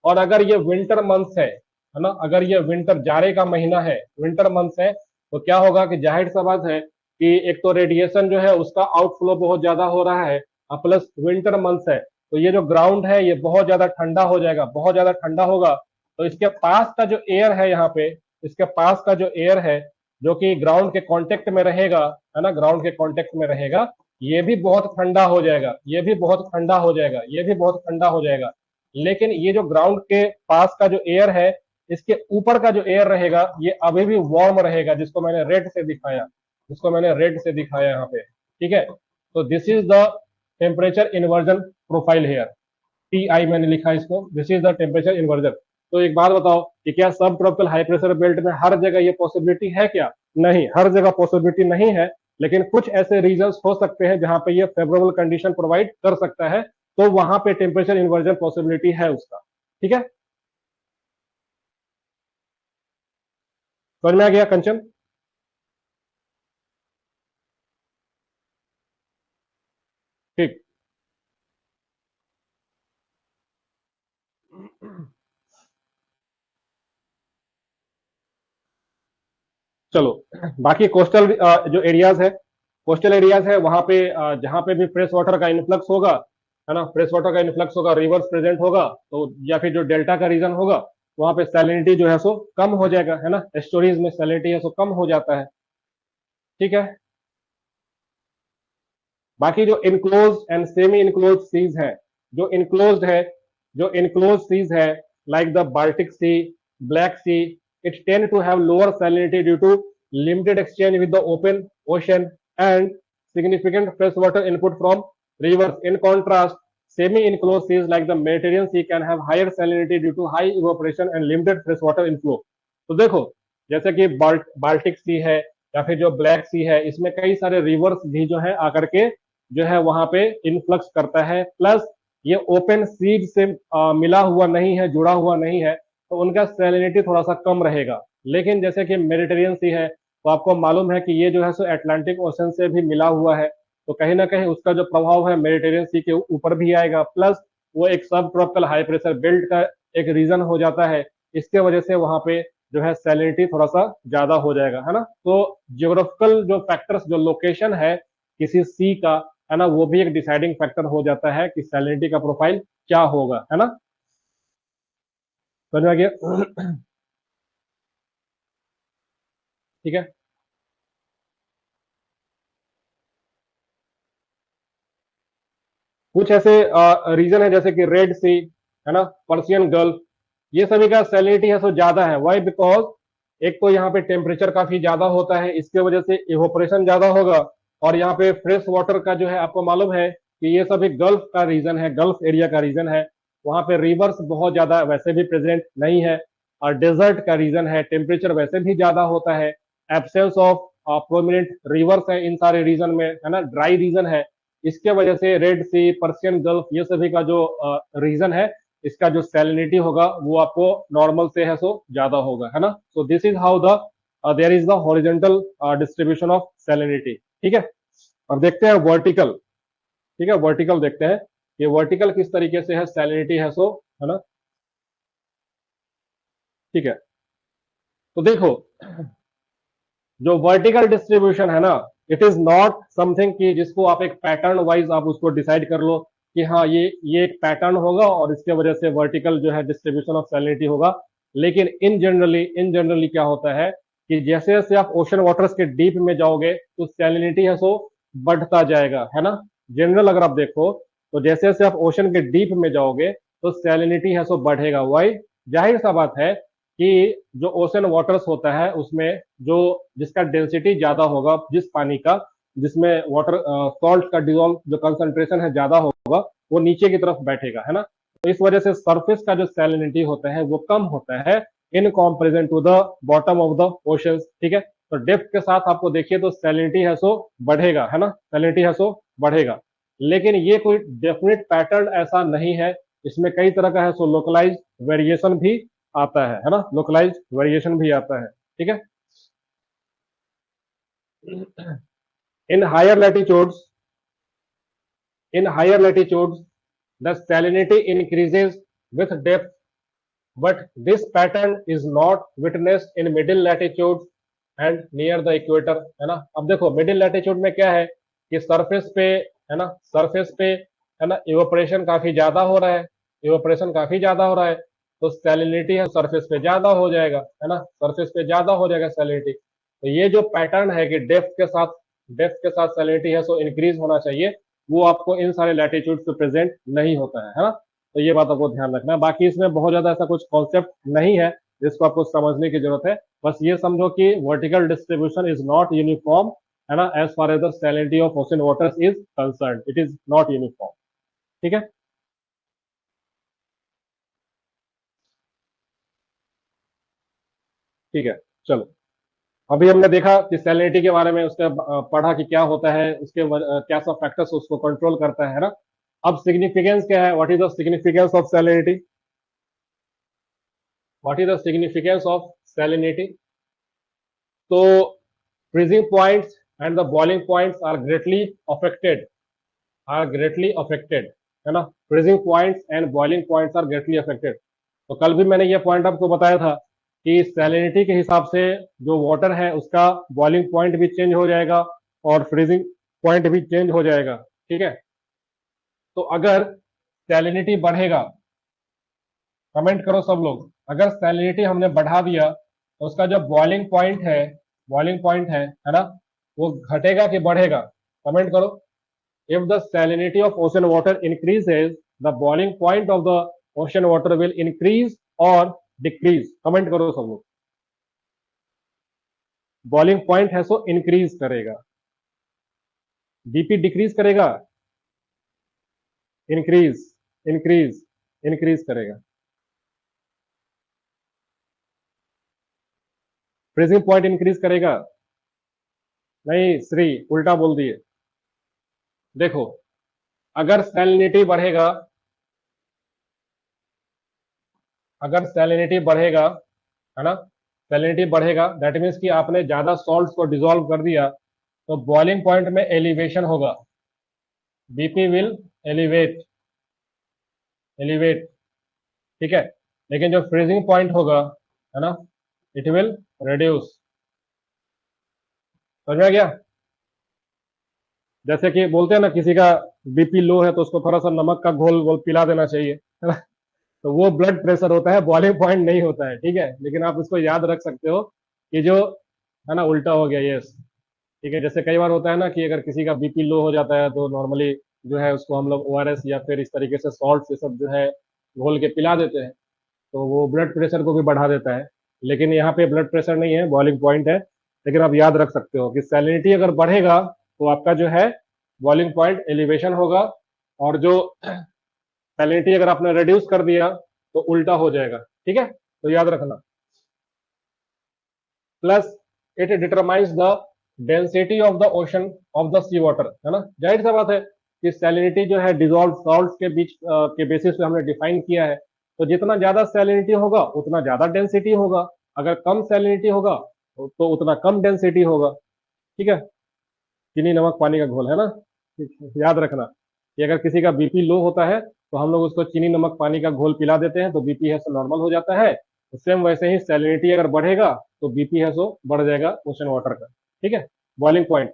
और अगर ये विंटर मंथ है ना, अगर ये विंटर जाड़े का महीना है, विंटर मंथ है, तो क्या होगा कि जाहिर सा बात है कि एक तो रेडिएशन जो है उसका आउटफ्लो बहुत ज्यादा हो रहा है, प्लस विंटर मंथ है, तो ये जो ग्राउंड है ये बहुत ज्यादा ठंडा हो जाएगा, बहुत ज्यादा ठंडा होगा. तो इसके पास का जो एयर है यहाँ पे, इसके पास का जो एयर है जो कि ग्राउंड के कांटेक्ट में रहेगा, है ना, ग्राउंड के कांटेक्ट में रहेगा, ये भी बहुत ठंडा हो जाएगा, ये भी बहुत ठंडा हो जाएगा, ये भी बहुत ठंडा हो जाएगा. लेकिन ये जो ग्राउंड के पास का जो एयर है, इसके ऊपर का जो एयर रहेगा ये अभी भी वार्म रहेगा, जिसको मैंने रेड से दिखाया, जिसको मैंने रेड से दिखाया यहाँ पे. ठीक है, तो this is the temperature inversion profile here. T I मैंने लिखा इसको, this is the temperature inversion. तो एक बात बताओ कि क्या सब ट्रॉपिकल हाई प्रेशर बेल्ट में हर जगह ये पॉसिबिलिटी है क्या? नहीं, हर जगह पॉसिबिलिटी नहीं है, लेकिन कुछ ऐसे रीजन्स हो सकते हैं जहां पे ये फेवरेबल कंडीशन प्रोवाइड कर सकता है, तो वहां पे टेम्परेचर इन्वर्जन पॉसिबिलिटी है उसका। ठीक है, समझ में आ गया कंचन? ठीक। चलो, बाकी कोस्टल जो एरियाज है, कोस्टल एरियाज है वहां पे जहां पे भी फ्रेश वाटर का इन्फ्लक्स होगा, है ना, फ्रेश वाटर का इन्फ्लक्स होगा, रिवर्स प्रेजेंट होगा, तो या फिर जो डेल्टा का रीजन होगा, वहां पे सैलिनिटी जो है सो कम हो जाएगा, है ना, एस्टोरीज में सैलिनिटी है सो कम हो जाता है। ठीक है, बाकी जो enclose and semi enclose seas है, जो इनक्लोज है, जो इनक्लोज सीज है, like the Baltic sea, black sea, it tend to have lower salinity due to limited exchange with the open ocean and significant freshwater input from rivers. In contrast, semi-enclosed seas like the Mediterranean Sea can have higher salinity due to high evaporation and limited freshwater inflow. तो देखो, जैसे कि Baltic सी है या फिर जो black सी है, इसमें कई सारे रिवर्स भी जो है आकर के जो है वहां पे इन्फ्लक्स करता है, प्लस ये ओपन सीड से मिला हुआ नहीं है, जुड़ा हुआ नहीं है, तो उनका सैलिनिटी थोड़ा सा कम रहेगा। लेकिन जैसे कि मेडिटेरियन सी है, तो आपको मालूम है कि ये जो है सो अटलांटिक ओशन से भी मिला हुआ है, तो कहीं ना कहीं उसका जो प्रभाव है मेडिटेरियन सी के ऊपर भी आएगा, प्लस वो एक सब ट्रॉपिकल हाई प्रेशर बेल्ट का एक रीजन हो जाता है, इसके वजह से वहां पे जो है सैलिनिटी थोड़ा सा ज्यादा हो जाएगा, है ना। तो जियोग्राफिकल जो फैक्टर्स, जो लोकेशन है किसी सी का, है ना, वो भी एक डिसाइडिंग फैक्टर हो जाता है कि सैलिनिटी का प्रोफाइल क्या होगा, है ना। समझ में आ गया? ठीक है, कुछ ऐसे रीजन है जैसे कि रेड सी, है ना, पर्सियन गल्फ, ये सभी का सैलिनिटी है सो ज्यादा है। वाई? बिकॉज एक तो यहाँ पे टेम्परेचर काफी ज्यादा होता है, इसके वजह से इवोपरेशन ज्यादा होगा, और यहाँ पे फ्रेश वाटर का जो है आपको मालूम है कि ये सभी गल्फ का रीजन है, गल्फ एरिया का रीजन है, वहां पे रिवर्स बहुत ज्यादा वैसे भी प्रेजेंट नहीं है, और डेजर्ट का रीजन है, टेम्परेचर वैसे भी ज्यादा होता है, एब्सेंस ऑफ प्रोमिनेंट रिवर्स है इन सारे रीजन में, है ना, ड्राई रीजन है, इसके वजह से रेड सी, पर्सियन गल्फ, ये सभी का जो रीजन है, इसका जो सैलिनिटी होगा वो आपको नॉर्मल से है सो ज्यादा होगा, है ना। So this is how the there is the horizontal distribution of salinity. ठीक है, अब देखते हैं वर्टिकल। ठीक है, वर्टिकल देखते हैं ये वर्टिकल किस तरीके से है सैलिनिटी है सो, है ना। ठीक है, तो देखो, जो वर्टिकल डिस्ट्रीब्यूशन है ना, इट इज नॉट समथिंग कि जिसको आप एक पैटर्न वाइज आप उसको डिसाइड कर लो कि हाँ ये एक पैटर्न होगा और इसके वजह से वर्टिकल जो है डिस्ट्रीब्यूशन ऑफ सैलिनिटी होगा। लेकिन इन जनरली क्या होता है कि जैसे जैसे आप ओशन वाटर्स के डीप में जाओगे तो सैलिनिटी है सो बढ़ता जाएगा, है ना। जनरल अगर आप देखो तो जैसे जैसे आप ओशन के डीप में जाओगे तो सैलिनिटी है सो बढ़ेगा। वाई? जाहिर सा बात है कि जो ओशन वाटर्स होता है उसमें जो जिसका डेंसिटी ज्यादा होगा, जिस पानी का जिसमें वाटर सॉल्ट का डिजोल्व जो कंसंट्रेशन है ज्यादा होगा, वो नीचे की तरफ बैठेगा, है ना। तो इस वजह से सरफेस का जो सैलिनिटी होता है वो कम होता है in comparison to the bottom of the ocean. ठीक है, तो डेप्थ के साथ आपको देखिए तो सैलिनिटी है सो बढ़ेगा, है ना, सैलिनिटी है सो बढ़ेगा। लेकिन ये कोई डेफिनेट पैटर्न ऐसा नहीं है, इसमें कई तरह का है सो लोकलाइज वेरिएशन भी आता है ना, लोकलाइज वेरिएशन भी आता है। ठीक है, in higher latitudes, in higher latitudes the salinity increases with depth, but this pattern is not witnessed in middle latitudes and near the equator, है ना। अब देखो मिडिल लैटिट्यूड में क्या है कि सरफेस पे, है ना, सरफेस पे, है ना, इवेपोरेशन काफी ज्यादा हो रहा है, इवेपोरेशन काफी ज्यादा हो रहा है, तो सैलिनिटी है सरफेस पे ज्यादा हो जाएगा, है ना, सरफेस पे ज्यादा हो जाएगा सैलिनिटी। तो ये जो पैटर्न है कि डेप्थ के साथ सैलिनिटी है सो इंक्रीज होना चाहिए, वो आपको इन सारे लैटिट्यूड पे प्रेजेंट नहीं होता है ना। तो ये बात आपको ध्यान रखना है। बाकी इसमें बहुत ज्यादा ऐसा कुछ कॉन्सेप्ट नहीं है जिसको आपको समझने की जरूरत है, बस ये समझो कि vertical distribution is not uniform, है ना, as far as the salinity of ocean waters is concern, it is not uniform. ठीक है, ठीक है, चलो। अभी हमने देखा कि सैलिनिटी के बारे में, उसका पढ़ा कि क्या होता है, उसके क्या सब फैक्टर्स उसको कंट्रोल करता है ना। अब सिग्निफिकेंस क्या है, what is the significance of salinity? What is the significance of salinity? तो freezing points and the boiling points are greatly affected, है ना। Freezing points and boiling points are greatly affected. तो कल भी मैंने ये पॉइंट आपको बताया था कि सैलिनिटी के हिसाब से जो वाटर है उसका बॉइलिंग पॉइंट भी चेंज हो जाएगा और फ्रीजिंग पॉइंट भी चेंज हो जाएगा, ठीक है। तो अगर सैलिनिटी बढ़ेगा, कमेंट करो सब लोग, अगर सैलिनिटी हमने बढ़ा दिया तो उसका जो बॉइलिंग पॉइंट है ना, वो घटेगा कि बढ़ेगा? कमेंट करो। If the salinity of ocean water increases, the boiling point of the ocean water will increase और डिक्रीज। कमेंट करो सब लोग। बॉइलिंग पॉइंट है सो इंक्रीज करेगा, बीपी डिक्रीज करेगा, इंक्रीज, इंक्रीज, इंक्रीज करेगा। फ्रीजिंग पॉइंट इंक्रीज करेगा? नहीं श्री, उल्टा बोल दिए। देखो, अगर सैलिनिटी बढ़ेगा, अगर सैलिनिटी बढ़ेगा, है ना, सैलिनिटी बढ़ेगा दैट मीन्स कि आपने ज्यादा सॉल्ट्स को डिसॉल्व कर दिया, तो बॉइलिंग पॉइंट में एलिवेशन होगा, बीपी विल एलिवेट, एलिवेट, ठीक है। लेकिन जो फ्रीजिंग पॉइंट होगा, है ना, इट विल रिड्यूस। समझ में आ गया? जैसे कि बोलते हैं ना, किसी का बीपी लो है तो उसको थोड़ा सा नमक का घोल घोल पिला देना चाहिए, है ना। तो वो ब्लड प्रेशर होता है, बॉइलिंग पॉइंट नहीं होता है, ठीक है। लेकिन आप इसको याद रख सकते हो कि जो, है ना, उल्टा हो गया, यस, ठीक है। जैसे कई बार होता है ना कि अगर किसी का बीपी लो हो जाता है तो नॉर्मली जो है उसको हम लोग ओआरएस या फिर इस तरीके से सॉल्ट ये सब जो है घोल के पिला देते हैं, तो वो ब्लड प्रेशर को भी बढ़ा देता है। लेकिन यहाँ पे ब्लड प्रेशर नहीं है, बॉइलिंग पॉइंट है। लेकिन आप याद रख सकते हो कि सैलिनिटी अगर बढ़ेगा तो आपका जो है बॉइलिंग पॉइंट एलिवेशन होगा, और जो सैलिनिटी अगर आपने रिड्यूस कर दिया तो उल्टा हो जाएगा, ठीक है। तो याद रखना। Plus it determines the density of the ocean of the sea water, है ना। जाहिर सा बात है कि सैलिनिटी जो है डिजॉल्व सॉल्ट के बीच के बेसिस पे हमने डिफाइन किया है। तो जितना ज्यादा सैलिनिटी होगा उतना ज्यादा डेंसिटी होगा, अगर कम सैलिनिटी होगा तो उतना कम डेंसिटी होगा, ठीक है। चीनी नमक पानी का घोल, है ना। याद रखना कि अगर किसी का बीपी लो होता है तो हम लोग उसको चीनी नमक पानी का घोल पिला देते हैं तो बीपी है सो नॉर्मल हो जाता है। तो सेम वैसे ही सैलिनिटी अगर बढ़ेगा तो बीपी है सो बढ़ जाएगा ओशन वाटर का, ठीक है। Boiling point.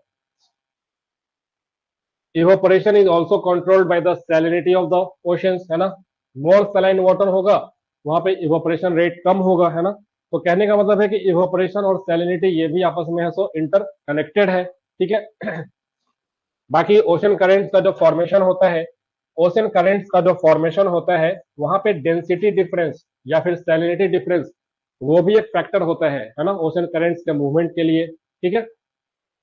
Evaporation is also controlled by the salinity of the oceans, है ना। मोर सलाइन वाटर होगा वहां पे इवोपरेशन रेट कम होगा, है ना। तो कहने का मतलब है कि इवोपरेशन और सैलिनिटी ये भी आपस में है सो इंटर कनेक्टेड है, ठीक है। बाकी ओशन करेंट्स का जो फॉर्मेशन होता है, ओशन करेंट्स का जो फॉर्मेशन होता है वहां पे डेंसिटी डिफरेंस या फिर सैलिनिटी डिफरेंस वो भी एक फैक्टर होता है ना, ओशन करेंट्स के मूवमेंट के लिए, ठीक है।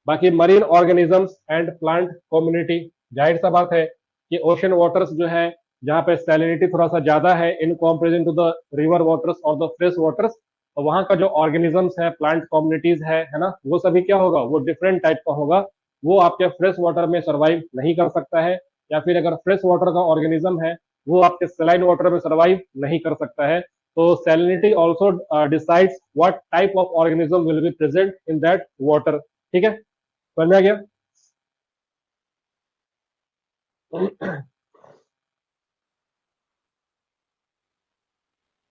बाकी marine organisms and plant community, जाहिर सा बात है कि ओशन वाटर्स जो है जहाँ पे सैलिनिटी थोड़ा सा ज्यादा है in comparison to the river waters और द फ्रेश वाटर्स, तो वहां का जो ऑर्गेनिजम्स है, प्लांट कम्युनिटीज है ना, वो सभी क्या होगा, वो डिफरेंट टाइप का होगा। वो आपके फ्रेश वाटर में सर्वाइव नहीं कर सकता है, या फिर अगर फ्रेश वाटर का ऑर्गेनिज्म है वो आपके सलाइन वाटर में सर्वाइव नहीं कर सकता है। तो salinity also decides what type of organism will be present in that water, ठीक है। समझ में आ गया?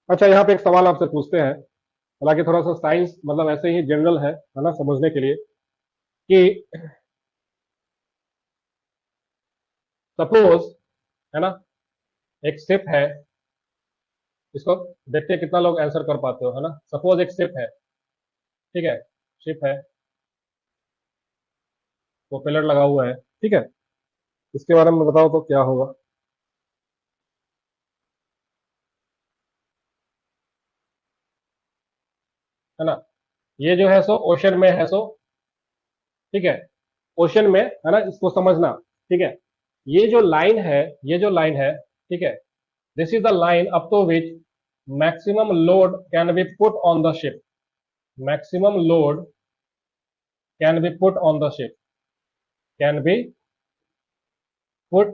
अच्छा, यहाँ पे एक सवाल आपसे पूछते हैं, हालांकि थोड़ा सा साइंस मतलब ऐसे ही जनरल है ना, समझने के लिए कि सपोज, है ना, एक शिप है, इसको देखते हैं कितना लोग आंसर कर पाते हो, है ना। सपोज एक शिप है, ठीक है, शिप है, वो पिलर लगा हुआ है, ठीक है। इसके बारे में बताओ तो क्या होगा? है ना, ये जो है सो ओशन में है सो, ठीक है, ओशन में, है ना, इसको समझना, ठीक है। ये जो लाइन है, ये जो लाइन है, ठीक है, this is the line up to which maximum load can be put on the ship, maximum load can be put on the ship, can be put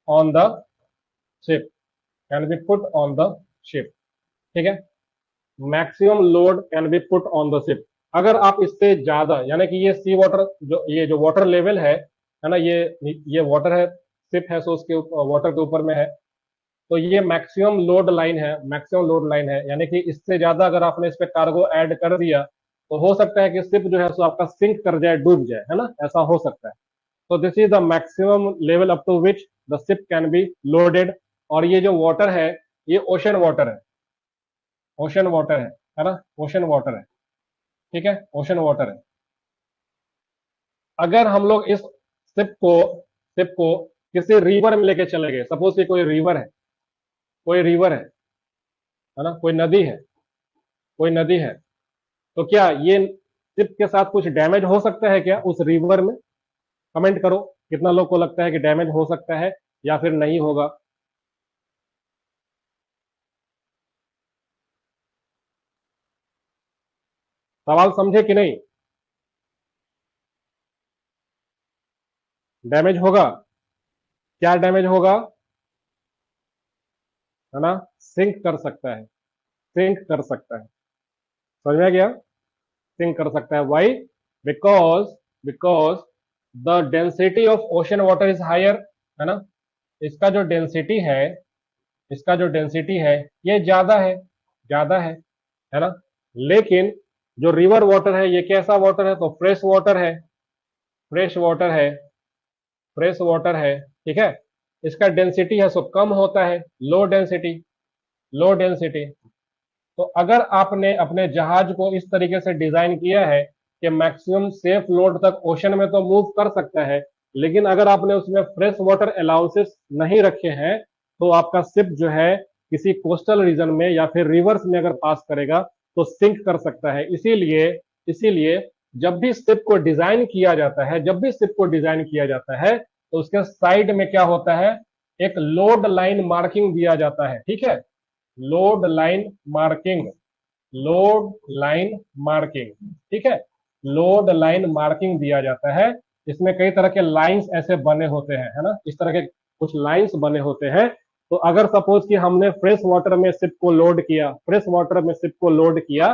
on the ship, can be put on the ship, ठीक है। Maximum load can be put on the ship. अगर आप इससे ज्यादा, यानी कि ये सी water, जो ये जो वाटर लेवल है ना, ये वाटर है, शिप है, सो उसके वाटर के ऊपर में है, तो ये मैक्सिमम लोड लाइन है, मैक्सिमम लोड लाइन है, यानी कि इससे ज्यादा अगर आपने इस पे कार्गो ऐड कर दिया तो हो सकता है कि शिप जो है सो आपका सिंक कर जाए, डूब जाए, है ना, ऐसा हो सकता है। तो this is the maximum level up to which the ship can be loaded. और ये जो वाटर है, ये ओशन वाटर है, ओशन वाटर है ना, ओशन वाटर है, ठीक है, ओशन वाटर है। अगर हम लोग इस शिप को किसी रिवर में लेके चले गए, सपोज कि कोई रिवर है, कोई रिवर है ना, कोई नदी है, कोई नदी है, तो क्या ये शिप के साथ कुछ डैमेज हो सकता है क्या उस रिवर में? कमेंट करो, कितना लोग को लगता है कि डैमेज हो सकता है या फिर नहीं होगा। सवाल समझे कि नहीं? डैमेज होगा, क्या डैमेज होगा, है ना, सिंक कर सकता है, सिंक कर सकता है, समझ में आ गया, सिंक कर सकता है। Why? Because because the density of ocean water is higher, है ना, इसका जो डेंसिटी है, इसका जो डेंसिटी है ये ज्यादा है, ज्यादा है ना। लेकिन जो रिवर वाटर है ये कैसा वाटर है? तो फ्रेश वाटर है, फ्रेश वाटर है, फ्रेश वाटर है, ठीक है। इसका डेंसिटी है सो कम होता है, लो डेंसिटी, लो डेंसिटी। तो अगर आपने अपने जहाज को इस तरीके से डिजाइन किया है कि मैक्सिमम सेफ लोड तक ओशन में तो मूव कर सकता है, लेकिन अगर आपने उसमें फ्रेश वाटर अलाउंसेस नहीं रखे हैं, तो आपका शिप जो है किसी कोस्टल रीजन में या फिर रिवर्स में अगर पास करेगा तो सिंक कर सकता है। इसीलिए इसीलिए जब भी शिप को डिजाइन किया जाता है, जब भी शिप को डिजाइन किया जाता है तो उसके साइड में क्या होता है, एक लोड लाइन मार्किंग दिया जाता है, ठीक है, load line marking, load line marking, ठीक है, लोड लाइन मार्किंग दिया जाता है। इसमें कई तरह के लाइंस ऐसे बने होते हैं, है ना, इस तरह के कुछ लाइंस बने होते हैं। तो अगर सपोज कि हमने फ्रेश वाटर में शिप को लोड किया, फ्रेश वाटर में शिप को लोड किया,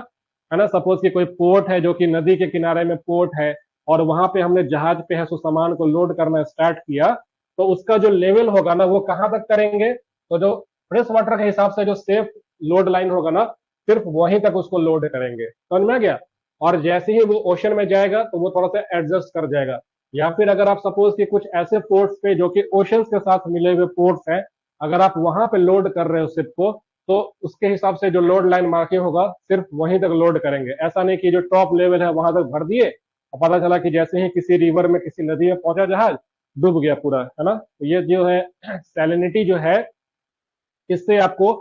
है ना, सपोज कि कोई पोर्ट है जो कि नदी के किनारे में पोर्ट है, और वहां पे हमने जहाज पे है सो सामान को लोड करना स्टार्ट किया, तो उसका जो लेवल होगा ना वो कहां तक करेंगे? तो जो फ्रेश वाटर के हिसाब से जो सेफ लोड लाइन होगा ना, सिर्फ वहीं तक उसको लोड करेंगे, समझ में आ गया। और जैसे ही वो ओशन में जाएगा तो वो थोड़ा सा एडजस्ट कर जाएगा। या फिर अगर आप सपोज कि कुछ ऐसे पोर्ट्स पे जो कि ओशन के साथ मिले हुए पोर्ट्स हैं, अगर आप वहां पे लोड कर रहे हो शिप को, तो उसके हिसाब से जो लोड लाइन मार्किंग होगा सिर्फ वहीं तक लोड करेंगे। ऐसा नहीं कि जो टॉप लेवल है वहां तक भर दिए और पता चला कि जैसे ही किसी रिवर में, किसी नदी में पहुंचा जहाज, डूब गया पूरा, है ना। तो ये जो है सैलिनिटी जो है, इससे आपको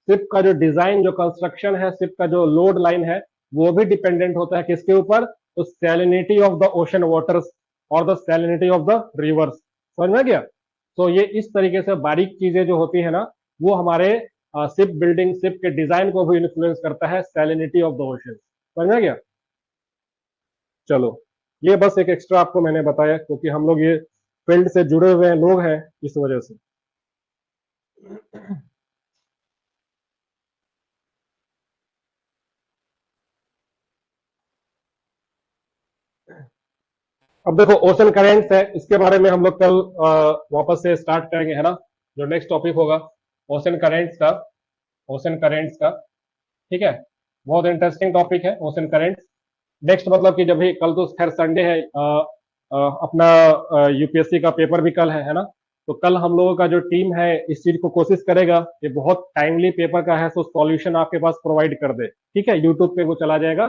शिप का जो डिजाइन, जो कंस्ट्रक्शन है, शिप का जो लोड लाइन है, वो भी डिपेंडेंट होता है किसके ऊपर? तो salinity of the ocean waters और the salinity of the rivers, समझ में गया। तो ये इस तरीके से बारीक चीजें जो होती है ना, वो हमारे शिप बिल्डिंग, शिप के डिजाइन को भी इन्फ्लुएंस करता है, सैलिनिटी ऑफ द ओशन, समझ में गया। चलो, ये बस एक एक्स्ट्रा आपको मैंने बताया क्योंकि हम लोग ये फील्ड से जुड़े हुए लोग हैं, इस वजह से। अब देखो ओशन करेंट्स है, इसके बारे में हम लोग कल वापस से स्टार्ट करेंगे, है ना, जो नेक्स्ट टॉपिक होगा ओशन करेंट्स का, ओशन करेंट्स का, ठीक है। बहुत इंटरेस्टिंग टॉपिक है ओशन करेंट्स। नेक्स्ट मतलब कि जब भी, कल तो खैर संडे है, अपना यूपीएससी का पेपर भी कल है ना। तो कल हम लोगों का जो टीम है इस चीज को कोशिश करेगा कि बहुत टाइमली पेपर का है तो सॉल्यूशन आपके पास प्रोवाइड कर दे, ठीक है, यूट्यूब पे वो चला जाएगा।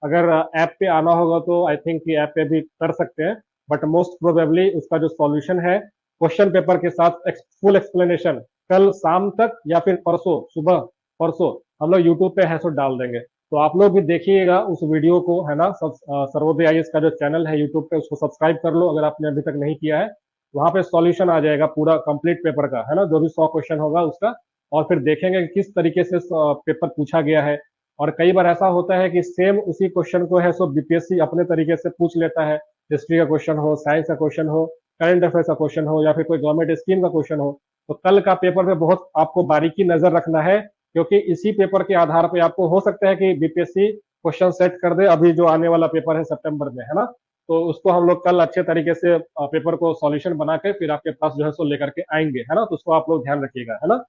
अगर ऐप पे आना होगा तो आई थिंक कि ऐप पे भी कर सकते हैं, बट मोस्ट प्रोबेबली उसका जो सॉल्यूशन है क्वेश्चन पेपर के साथ फुल एक्सप्लेनेशन कल शाम तक या फिर परसों सुबह, परसों हम लोग यूट्यूब पे है सो डाल देंगे। तो आप लोग भी देखिएगा उस वीडियो को, है ना, सर्वोदय आईएएस का जो चैनल है यूट्यूब पे, उसको सब्सक्राइब कर लो अगर आपने अभी तक नहीं किया है। वहां पे सॉल्यूशन आ जाएगा पूरा कंप्लीट पेपर का, है ना, जो भी 100 क्वेश्चन होगा उसका। और फिर देखेंगे कि किस तरीके से पेपर पूछा गया है, और कई बार ऐसा होता है कि सेम उसी क्वेश्चन को है सो बीपीएससी अपने तरीके से पूछ लेता है। हिस्ट्री का क्वेश्चन हो, साइंस का क्वेश्चन हो, करंट अफेयर्स का क्वेश्चन हो, या फिर कोई गवर्नमेंट स्कीम का क्वेश्चन हो। तो कल का पेपर में बहुत आपको बारीकी नजर रखना है, क्योंकि इसी पेपर के आधार पे आपको हो सकता है कि बीपीएससी क्वेश्चन सेट कर दे अभी जो आने वाला पेपर है सितंबर में, है ना। तो उसको हम लोग कल अच्छे तरीके से पेपर को सॉल्यूशन बना के फिर आपके पास जो है सो लेकर के आएंगे, है ना। तो उसको आप लोग ध्यान रखिएगा, है ना।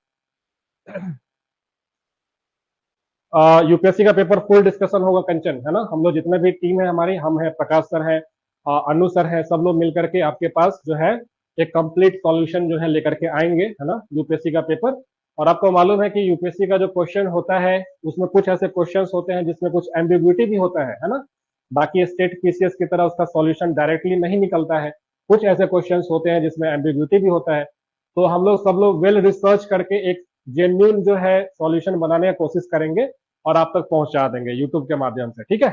यूपीएससी का पेपर फुल डिस्कशन होगा कंचन, है ना। हम लोग जितने भी टीम है हमारी, हम है, प्रकाश सर है, अनु सर है, सब लोग मिलकर के आपके पास जो है एक कंप्लीट सॉल्यूशन जो है लेकर के आएंगे, है ना, यूपीएससी का पेपर। और आपको मालूम है कि यूपीएससी का जो क्वेश्चन होता है उसमें कुछ ऐसे क्वेश्चंस होते हैं जिसमें कुछ एम्बिग्युइटी भी होता है ना। बाकी स्टेट पीसीएस की तरह उसका सॉल्यूशन डायरेक्टली नहीं निकलता है। कुछ ऐसे क्वेश्चंस होते हैं जिसमें एम्बिग्युइटी भी होता है। तो हम लोग सब लोग वेल रिसर्च करके एक जेन्युइन जो है सॉल्यूशन बनाने की कोशिश करेंगे और आप तक पहुंचा देंगे यूट्यूब के माध्यम से, ठीक है।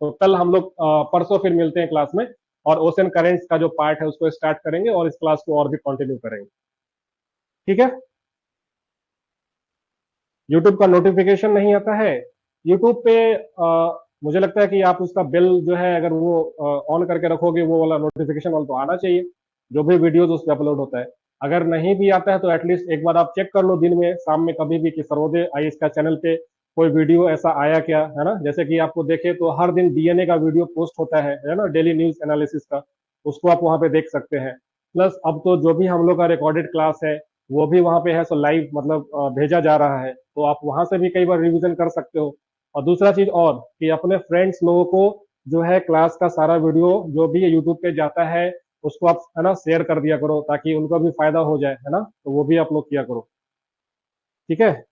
तो कल हम लोग परसों फिर मिलते हैं क्लास में, और ओशन करेंट्स का जो पार्ट है उसको स्टार्ट करेंगे और इस क्लास को और भी कंटिन्यू करेंगे, ठीक है। यूट्यूब का नोटिफिकेशन नहीं आता है यूट्यूब पे। मुझे लगता है कि आप उसका बिल जो है अगर वो ऑन करके रखोगे, वो वाला नोटिफिकेशन वाला तो आना चाहिए, जो भी वीडियोज उस पर अपलोड होता है। अगर नहीं भी आता है तो एटलीस्ट एक बार आप चेक कर लो दिन में, शाम में कभी भी, कि सर्वोदय आईएएस का चैनल पे कोई वीडियो ऐसा आया क्या, है ना। जैसे कि आपको देखे तो हर दिन डीएनए का वीडियो पोस्ट होता है ना, डेली न्यूज एनालिसिस का। उसको आप वहां पे देख सकते हैं। प्लस अब तो जो भी हम लोग का रिकॉर्डेड क्लास है वो भी वहां पे है, सो लाइव मतलब भेजा जा रहा है, तो आप वहां से भी कई बार रिवीजन कर सकते हो। और दूसरा चीज और कि अपने फ्रेंड्स लोगों को जो है क्लास का सारा वीडियो जो भी यूट्यूब पे जाता है उसको आप, है ना, शेयर कर दिया करो, ताकि उनको भी फायदा हो जाए, है ना। तो वो भी आप लोग किया करो, ठीक है।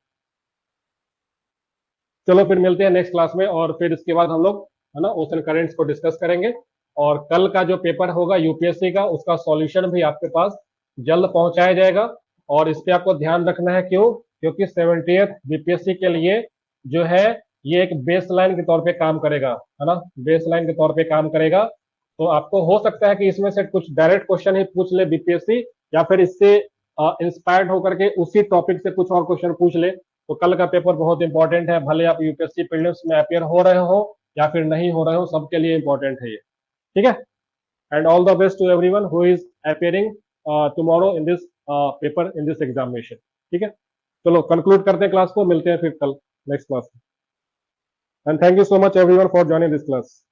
चलो फिर मिलते हैं नेक्स्ट क्लास में, और फिर इसके बाद हम लोग, है ना, ओशन करेंट्स को डिस्कस करेंगे। और कल का जो पेपर होगा यूपीएससी का उसका सॉल्यूशन भी आपके पास जल्द पहुंचाया जाएगा। और इस पे आपको ध्यान रखना है, क्यों, क्योंकि 70th बीपीएससी के लिए जो है ये एक बेस लाइन के तौर पे काम करेगा, है ना, बेस लाइन के तौर पे काम करेगा। तो आपको हो सकता है कि इसमें से कुछ डायरेक्ट क्वेश्चन ही पूछ ले बीपीएससी, या फिर इससे इंस्पायर्ड होकर के उसी टॉपिक से कुछ और क्वेश्चन पूछ ले। तो कल का पेपर बहुत इंपॉर्टेंट है, भले आप यूपीएससी प्रीलिम्स में अपियर हो रहे हो या फिर नहीं हो रहे हो, सबके लिए इंपॉर्टेंट है ये, ठीक है। And all the best to everyone who is appearing tomorrow in this paper, in this examination, ठीक है। चलो कंक्लूड करते हैं क्लास को, मिलते हैं फिर कल नेक्स्ट क्लास में। And thank you so much everyone for joining this class.